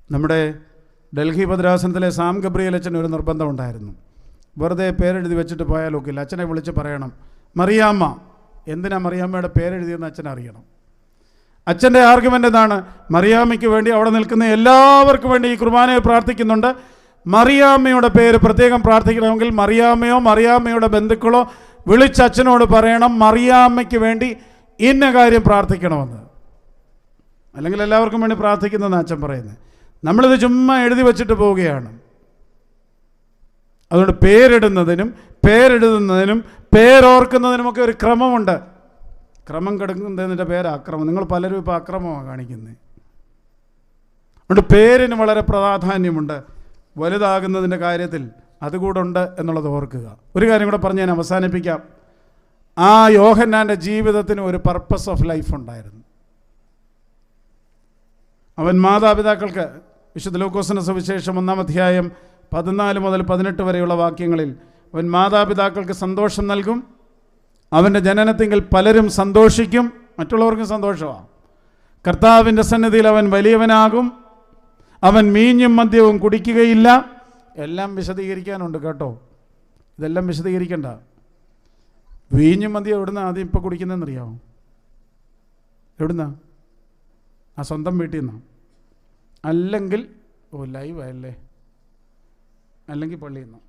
നമ്മുടെ ഡൽഹി ഭദ്രാസനത്തിലെ സാം ഗബ്രിയേൽ അച്ഛൻ ഒരു നിർബന്ധം ഉണ്ടായിരുന്നു. വെറുതെ പേരെഴുതി വെച്ചിട്ട് പോയാലൊക്കില്ല. അച്ഛനെ വിളിച്ച് പറയണം, മറിയാമ്മ. എന്തിനാ മറിയാമ്മയുടെ പേരെഴുതിയെന്ന് അച്ഛൻ അറിയണം. അച്ഛൻ്റെ ആർഗ്യുമെൻ്റ് എന്താണ്? മറിയാമ്മയ്ക്ക് വേണ്ടി അവിടെ നിൽക്കുന്ന എല്ലാവർക്കും വേണ്ടി ഈ കുർബാനയിൽ പ്രാർത്ഥിക്കുന്നുണ്ട്. മറിയാമ്മയുടെ പേര് പ്രത്യേകം പ്രാർത്ഥിക്കണമെങ്കിൽ മറിയാമ്മയോ മറിയാമ്മയുടെ ബന്ധുക്കളോ വിളിച്ച് അച്ഛനോട് പറയണം, മറിയാമ്മയ്ക്ക് വേണ്ടി ഇന്ന കാര്യം പ്രാർത്ഥിക്കണമെന്ന്. അല്ലെങ്കിൽ എല്ലാവർക്കും വേണ്ടി പ്രാർത്ഥിക്കുന്നതെന്ന് അച്ഛൻ പറയുന്നത്. നമ്മളിത് ചുമ്മാ എഴുതി വച്ചിട്ട് പോവുകയാണ്. അതുകൊണ്ട് പേരിടുന്നതിനും പേരെഴുതുന്നതിനും പേരോർക്കുന്നതിനുമൊക്കെ ഒരു ക്രമമുണ്ട്. ക്രമം കെടുക്കുന്നതിൻ്റെ പേര് അക്രമം. നിങ്ങൾ പലരും ഇപ്പോൾ അക്രമമാണ് കാണിക്കുന്നത്. അതുകൊണ്ട് പേരിന് വളരെ പ്രാധാന്യമുണ്ട്. വലുതാകുന്നതിൻ്റെ കാര്യത്തിൽ അതുകൂടെ ഉണ്ട് എന്നുള്ളത് ഓർക്കുക. ഒരു കാര്യം കൂടെ പറഞ്ഞ് ഞാൻ അവസാനിപ്പിക്കാം. ആ യോഹന്നാൻ്റെ ജീവിതത്തിന് ഒരു പർപ്പസ് ഓഫ് ലൈഫ് ഉണ്ടായിരുന്നു. അവൻ മാതാപിതാക്കൾക്ക്, വിശുദ്ധ ലൂക്കോസിന്റെ സുവിശേഷം 1-ാം അധ്യായം 14 മുതൽ 18 വരെയുള്ള വാക്യങ്ങളിൽ, അവൻ മാതാപിതാക്കൾക്ക് സന്തോഷം നൽകും, അവൻ്റെ ജനനത്തിങ്കിൽ പലരും സന്തോഷിക്കും, മറ്റുള്ളവർക്കും സന്തോഷമാണ്. കർത്താവിൻ്റെ സന്നിധിയിൽ അവൻ വലിയവനാകും, അവൻ മീഞ്ഞും മദ്യവും കുടിക്കുകയില്ല. എല്ലാം വിശദീകരിക്കാനുണ്ട് കേട്ടോ, ഇതെല്ലാം വിശദീകരിക്കണ്ട. വീഞ്ഞും മദ്യം എവിടുന്ന ആദ്യം ഇപ്പോൾ കുടിക്കുന്നതെന്നറിയാമോ? എവിടുന്നാ? ആ സ്വന്തം വീട്ടിൽ നിന്നാണ്. അല്ലെങ്കിൽ ലൈവായല്ലേ, അല്ലെങ്കിൽ പള്ളിയിൽ നിന്നോ.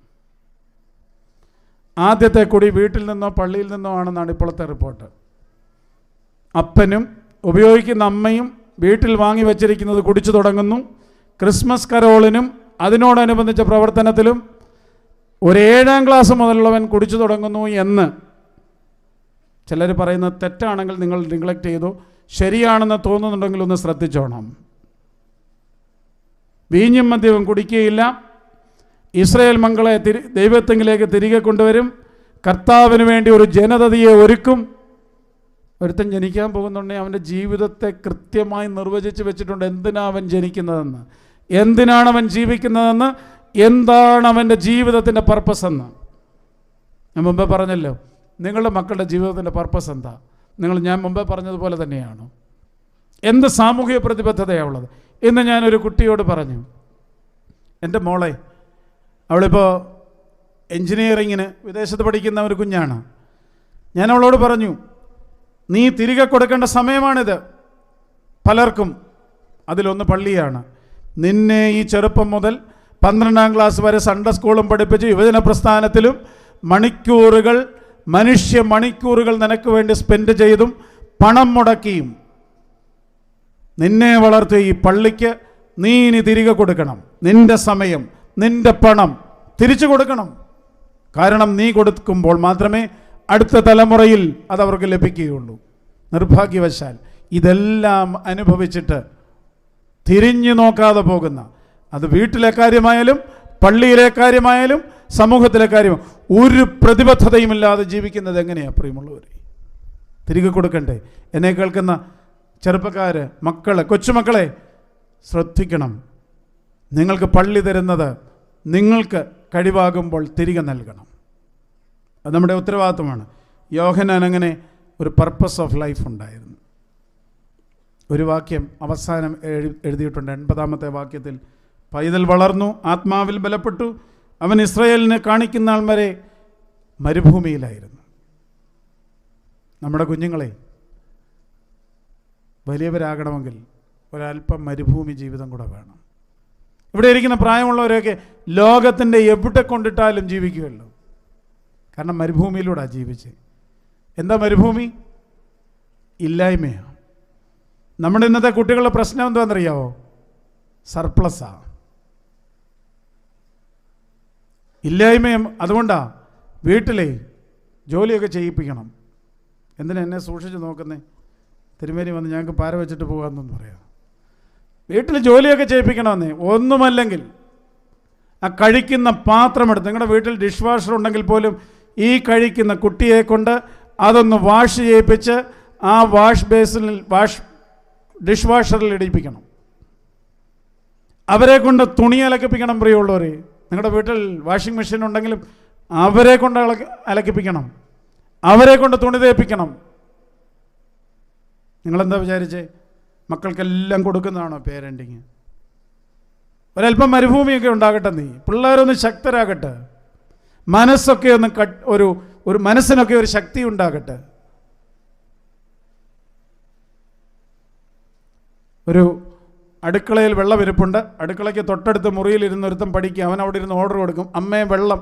ആദ്യത്തെ കുടി വീട്ടിൽ നിന്നോ പള്ളിയിൽ നിന്നോ ആണെന്നാണ് ഇപ്പോഴത്തെ റിപ്പോർട്ട്. അപ്പനും ഉപയോഗിക്കുന്ന അമ്മയും വീട്ടിൽ വാങ്ങി വച്ചിരിക്കുന്നത് കുടിച്ചു തുടങ്ങുന്നു. ക്രിസ്മസ് കരോളിനും അതിനോടനുബന്ധിച്ച പ്രവർത്തനത്തിലും ഒരു 7-ാം ക്ലാസ് മുതലുള്ളവൻ കുടിച്ചു തുടങ്ങുന്നു എന്ന് ചിലർ പറയുന്നത് തെറ്റാണെങ്കിൽ നിങ്ങൾ നിഗ്ലക്റ്റ് ചെയ്തു. ശരിയാണെന്ന് തോന്നുന്നുണ്ടെങ്കിൽ ഒന്ന് ശ്രദ്ധിച്ചോണം. വീഞ്ഞും മദ്യവും കുടിക്കുകയില്ല. ഇസ്രായേൽ മക്കളെ ദൈവത്വത്തിലേക്ക് തിരികെ കൊണ്ടുവരും. കർത്താവിന് വേണ്ടി ഒരു ജനതയെ ഒരുക്കും. ഒരുത്തൻ ജനിക്കാൻ പോകുന്നുണ്ടെങ്കിൽ അവൻ്റെ ജീവിതത്തെ കൃത്യമായി നിർവചിച്ച് വെച്ചിട്ടുണ്ട്. എന്തിനാണ് അവൻ ജനിക്കുന്നതെന്ന്, എന്തിനാണ് അവൻ ജീവിക്കുന്നതെന്ന്, എന്താണ് അവൻ്റെ ജീവിതത്തിൻ്റെ പർപ്പസ് എന്ന്. ഞാൻ മുമ്പേ പറഞ്ഞല്ലോ, നിങ്ങളുടെ മക്കളുടെ ജീവിതത്തിൻ്റെ പർപ്പസ് എന്താ? ഞാൻ മുമ്പേ പറഞ്ഞതുപോലെ തന്നെയാണ്. എന്ത് സാമൂഹിക പ്രതിബദ്ധതയാണ് ഉള്ളത്? ഇന്ന് ഞാനൊരു കുട്ടിയോട് പറഞ്ഞു, എൻ്റെ മോളെ, അവളിപ്പോൾ എൻജിനീയറിങ്ങിന് വിദേശത്ത് പഠിക്കുന്ന ഒരു കുഞ്ഞാണ്. ഞാൻ അവളോട് പറഞ്ഞു, നീ തിരികെ കൊടുക്കേണ്ട സമയമാണിത് പലർക്കും. അതിലൊന്ന് പള്ളിയാണ്. നിന്നെ ഈ ചെറുപ്പം മുതൽ 12-ാം ക്ലാസ് വരെ സൺഡേ സ്കൂളും പഠിപ്പിച്ച് യുവജന പ്രസ്ഥാനത്തിലും മനുഷ്യ മണിക്കൂറുകൾ നിനക്ക് വേണ്ടി സ്പെൻഡ് ചെയ്തും പണം മുടക്കിയും നിന്നെ വളർത്തിയ ഈ പള്ളിക്ക് നീ ഇനി തിരികെ കൊടുക്കണം. നിന്റെ സമയം, നിന്റെ പണം തിരിച്ചു കൊടുക്കണം. കാരണം നീ കൊടുക്കുമ്പോൾ മാത്രമേ അടുത്ത തലമുറയിൽ അതവർക്ക് ലഭിക്കുകയുള്ളൂ. നിർഭാഗ്യവശാൽ ഇതെല്ലാം അനുഭവിച്ചിട്ട് തിരിഞ്ഞു നോക്കാതെ പോകുന്ന, അത് വീട്ടിലെ കാര്യമായാലും പള്ളിയിലെ കാര്യമായാലും സമൂഹത്തിലെ കാര്യം, ഒരു പ്രതിബദ്ധതയുമില്ലാതെ ജീവിക്കുന്നത് എങ്ങനെയാണ് പ്രിയമുള്ളവരെ? തിരികെ കൊടുക്കണ്ടേ? എന്നെ കേൾക്കുന്ന ചെറുപ്പക്കാർ, മക്കളെ, കൊച്ചുമക്കളെ ശ്രദ്ധിക്കണം. നിങ്ങൾക്ക് പള്ളി തരുന്നത് നിങ്ങൾക്ക് കഴിവാകുമ്പോൾ തിരികെ നൽകണം. അത് നമ്മുടെ ഉത്തരവാദിത്വമാണ്. യോഹന്നാൻ അങ്ങനെ ഒരു പർപ്പസ് ഓഫ് ലൈഫ് ഉണ്ടായിരുന്നു. ഒരു വാക്യം അവസാനം എഴുതിയിട്ടുണ്ട്. 80-ാമത്തെ വാക്യത്തിൽ, പൈതൽ വളർന്നു, ആത്മാവിൽ ബലപ്പെട്ടു, അവൻ ഇസ്രായേലിനെ കാണിക്കുന്ന ആൾ വരെ മരുഭൂമിയിലായിരുന്നു. നമ്മുടെ കുഞ്ഞുങ്ങളെ വലിയവരാകണമെങ്കിൽ ഒരല്പം മരുഭൂമി ജീവിതം കൂടെ വേണം. ഇവിടെ ഇരിക്കുന്ന പ്രായമുള്ളവരെയൊക്കെ ലോകത്തിൻ്റെ എവിടെ കൊണ്ടിട്ടാലും ജീവിക്കുമല്ലോ. കാരണം മരുഭൂമിയിലൂടെയാണ് ജീവിച്ച്. എന്താ മരുഭൂമി? ഇല്ലായ്മയാണ്. നമ്മുടെ ഇന്നത്തെ കുട്ടികളുടെ പ്രശ്നം എന്താണെന്നറിയാവോ? സർപ്ലസ്സാണ്, ഇല്ലായ്മയും. അതുകൊണ്ടാണ് വീട്ടിലെ ജോലിയൊക്കെ ചെയ്യിപ്പിക്കണം. എന്തിനാ എന്നെ സൂക്ഷിച്ച് നോക്കുന്നേ? തിരുമേനി വന്ന് ഞങ്ങൾക്ക് പാര വെച്ചിട്ട് പോകാമെന്നൊന്നും പറയാം. വീട്ടിൽ ജോലിയൊക്കെ ചെയ്യിപ്പിക്കണമെന്നേ. ഒന്നുമല്ലെങ്കിൽ ആ കഴിക്കുന്ന പാത്രമെടുത്ത്, നിങ്ങളുടെ വീട്ടിൽ ഡിഷ് വാഷർ ഉണ്ടെങ്കിൽ പോലും ഈ കഴിക്കുന്ന കുട്ടിയെ കൊണ്ട് അതൊന്ന് വാഷ് ചെയ്യിപ്പിച്ച് ആ ഡിഷ് വാഷറിൽ ഇടിപ്പിക്കണം. അവരെ കൊണ്ട് തുണി അലക്കിപ്പിക്കണം. പ്രിയമുള്ളവരെ, നിങ്ങളുടെ വീട്ടിൽ വാഷിംഗ് മെഷീൻ ഉണ്ടെങ്കിലും അവരെ കൊണ്ട് അലക്കിപ്പിക്കണം, അവരെ കൊണ്ട് തുണി തേപ്പിക്കണം. നിങ്ങളെന്താ വിചാരിച്ചേ? മക്കൾക്കെല്ലാം കൊടുക്കുന്നതാണോ പേരൻറ്റിങ്? ഒരല്പം മരുഭൂമിയൊക്കെ ഉണ്ടാകട്ടെ. നീ പിള്ളേരൊന്ന് ശക്തരാകട്ടെ, മനസ്സൊക്കെ ഒന്ന് ഒരു മനസ്സിനൊക്കെ ഒരു ശക്തി ഉണ്ടാകട്ടെ. ഒരു അടുക്കളയിൽ വെള്ളമിരിപ്പുണ്ട്. അടുക്കളയ്ക്ക് തൊട്ടടുത്ത് മുറിയിലിരുന്നൊരുത്തം പഠിക്കുക. അവൻ അവിടെ ഇരുന്ന് ഓർഡർ കൊടുക്കും. അമ്മയെ വെള്ളം,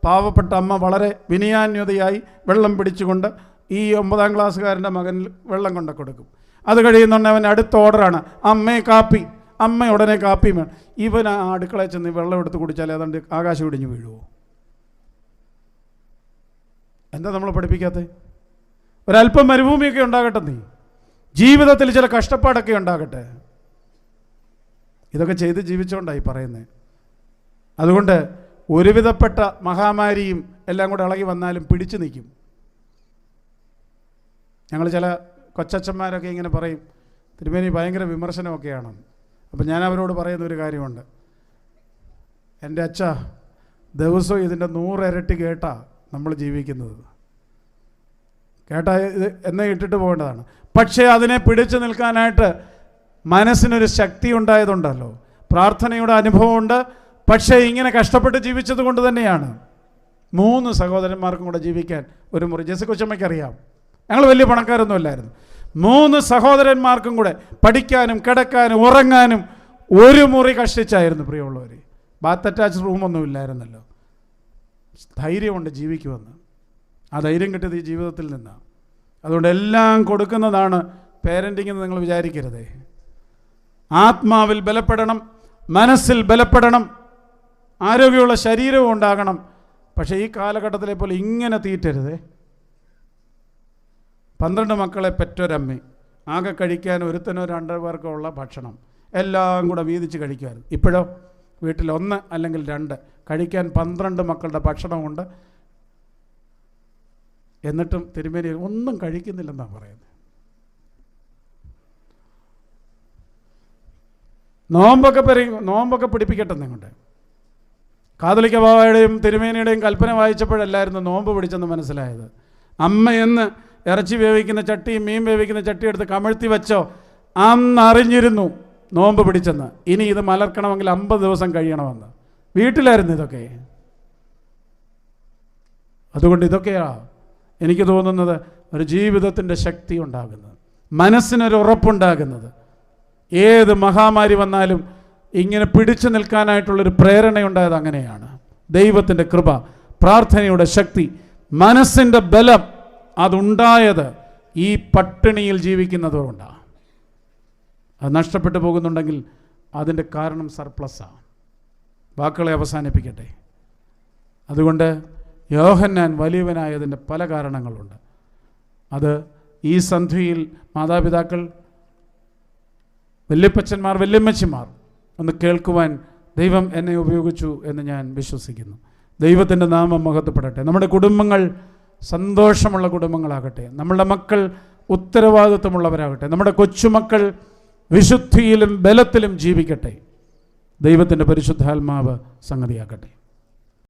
പാവപ്പെട്ട അമ്മ വളരെ വിനയാന്യതയായി വെള്ളം പിടിച്ചുകൊണ്ട് ഈ 9-ാം ക്ലാസ്സുകാരൻ്റെ മകൻ വെള്ളം കൊണ്ട കൊടുക്കും. അത് കഴിയുന്നുണ്ട് അവൻ അടുത്ത ഓർഡറാണ്, അമ്മയെ കാപ്പി. അമ്മ ഉടനെ കാപ്പി വേണം. ഇവൻ ആ അടുക്കളയിൽ ചെന്ന് വെള്ളം എടുത്ത് കുടിച്ചാൽ ഏതാണ്ട് ആകാശം ഇടിഞ്ഞു വീഴുമോ? എന്താ നമ്മൾ പഠിപ്പിക്കാത്തത്? ഒരല്പം മരുഭൂമിയൊക്കെ ഉണ്ടാകട്ടെ, നീ ജീവിതത്തിൽ ചില കഷ്ടപ്പാടൊക്കെ ഉണ്ടാകട്ടെ. ഇതൊക്കെ ചെയ്ത് ജീവിച്ചുകൊണ്ടായി പറയുന്നത്. അതുകൊണ്ട് ഒരുവിധപ്പെട്ട മഹാമാരിയും എല്ലാം കൂടെ ഇളകി വന്നാലും പിടിച്ചു നിൽക്കും. ഞങ്ങൾ ചില കൊച്ചച്ഛന്മാരൊക്കെ ഇങ്ങനെ പറയും, തിരുമേനി ഭയങ്കര വിമർശനമൊക്കെയാണ്. അപ്പം ഞാൻ അവരോട് പറയുന്ന ഒരു കാര്യമുണ്ട്, എൻ്റെ അച്ഛ, ദിവസവും ഇതിൻ്റെ 100 ഇരട്ടി കേട്ടാ നമ്മൾ ജീവിക്കുന്നത്. കേട്ടാ ഇത് എന്നെ ഇട്ടിട്ട് പോകേണ്ടതാണ്. പക്ഷേ അതിനെ പിടിച്ചു നിൽക്കാനായിട്ട് മനസ്സിനൊരു ശക്തി ഉണ്ടായതുണ്ടല്ലോ, പ്രാർത്ഥനയുടെ അനുഭവമുണ്ട്. പക്ഷേ ഇങ്ങനെ കഷ്ടപ്പെട്ട് ജീവിച്ചത് കൊണ്ട് തന്നെയാണ് 3 സഹോദരന്മാർക്കും കൂടെ ജീവിക്കാൻ ഒരു മുറി. ജെസ്സി കൊച്ചമ്മയ്ക്കറിയാം, ഞങ്ങൾ വലിയ പണക്കാരൊന്നും അല്ലായിരുന്നു. 3 സഹോദരന്മാർക്കും കൂടെ പഠിക്കാനും കിടക്കാനും ഉറങ്ങാനും ഒരു മുറി കഷ്ടിച്ചായിരുന്നു പ്രിയമുള്ളവർ. ബാത്ത് അറ്റാച്ച് റൂമൊന്നും ഇല്ലായിരുന്നല്ലോ. ധൈര്യമുണ്ട് ജീവിക്കുമെന്ന്. ആ ധൈര്യം കിട്ടിയത് ഈ ജീവിതത്തിൽ നിന്നാണ്. അതുകൊണ്ട് എല്ലാം കൊടുക്കുന്നതാണ് പേരൻറ്റിങ് എന്ന് നിങ്ങൾ വിചാരിക്കരുതേ. ആത്മാവിൽ ബലപ്പെടണം, മനസ്സിൽ ബലപ്പെടണം, ആരോഗ്യമുള്ള ശരീരവും ഉണ്ടാകണം. പക്ഷേ ഈ കാലഘട്ടത്തിലെ പോലെ ഇങ്ങനെ തീറ്റരുതേ. 12 മക്കളെ പെറ്റൊരമ്മ, ആകെ കഴിക്കാൻ ഒരുത്തനോ 2 പേർക്കോ ഉള്ള ഭക്ഷണം എല്ലാം കൂടെ വീതിച്ച് കഴിക്കുമായിരുന്നു. ഇപ്പോഴോ വീട്ടിൽ 1 അല്ലെങ്കിൽ 2 കഴിക്കാൻ 12 മക്കളുടെ ഭക്ഷണമുണ്ട്. എന്നിട്ടും തിരുമേനി ഒന്നും കഴിക്കുന്നില്ലെന്നാണ് പറയുന്നത്. നോമ്പൊക്കെ പിടിപ്പിക്കട്ടെ നിങ്ങളുടെ. കാതോലിക്ക ബാവയുടെയും തിരുമേനിയുടെയും കൽപ്പന വായിച്ചപ്പോഴല്ലായിരുന്നു നോമ്പ് പിടിച്ചെന്ന് മനസ്സിലായത്. അമ്മയെന്ന് ഇറച്ചി വേവിക്കുന്ന ചട്ടിയും മീൻ വേവിക്കുന്ന ചട്ടി എടുത്ത് കമഴ്ത്തി വെച്ചോ, അന്നറിഞ്ഞിരുന്നു നോമ്പ് പിടിച്ചെന്ന്. ഇനി ഇത് മലർക്കണമെങ്കിൽ 50 ദിവസം കഴിയണമെന്ന്. വീട്ടിലായിരുന്നു ഇതൊക്കെ. അതുകൊണ്ട് ഇതൊക്കെയാണ് എനിക്ക് തോന്നുന്നത് ഒരു ജീവിതത്തിൻ്റെ ശക്തി ഉണ്ടാകുന്നത്, മനസ്സിനൊരു ഉറപ്പുണ്ടാകുന്നത്. ഏത് മഹാമാരി വന്നാലും ഇങ്ങനെ പിടിച്ചു നിൽക്കാനായിട്ടുള്ളൊരു പ്രേരണയുണ്ടായത് അങ്ങനെയാണ്. ദൈവത്തിൻ്റെ കൃപ, പ്രാർത്ഥനയുടെ ശക്തി, മനസ്സിൻ്റെ ബലം അതുണ്ടായത് ഈ പട്ടിണിയിൽ ജീവിക്കുന്നതുകൊണ്ടാണ്. അത് നഷ്ടപ്പെട്ടു പോകുന്നുണ്ടെങ്കിൽ അതിൻ്റെ കാരണം സർപ്ലസാണ്. വാക്കുകളെ അവസാനിപ്പിക്കട്ടെ. അതുകൊണ്ട് യോഹന്നാൻ വലിയവനായതിൻ്റെ പല കാരണങ്ങളുണ്ട്. അത് ഈ സന്ധ്യയിൽ മാതാപിതാക്കൾ, വല്യപ്പച്ചന്മാർ, വല്യമ്മച്ചിമാർ ഒന്ന് കേൾക്കുവാൻ ദൈവം എന്നെ ഉപയോഗിച്ചു എന്ന് ഞാൻ വിശ്വസിക്കുന്നു. ദൈവത്തിൻ്റെ നാമം മഹത്വപ്പെടട്ടെ. നമ്മുടെ കുടുംബങ്ങൾ സന്തോഷമുള്ള കുടുംബങ്ങളാകട്ടെ. നമ്മളുടെ മക്കൾ ഉത്തരവാദിത്വമുള്ളവരാകട്ടെ. നമ്മുടെ കൊച്ചുമക്കൾ വിശുദ്ധിയിലും ബലത്തിലും ജീവിക്കട്ടെ. ദൈവത്തിൻ്റെ പരിശുദ്ധാത്മാവ് സംഗതിയാക്കട്ടെ.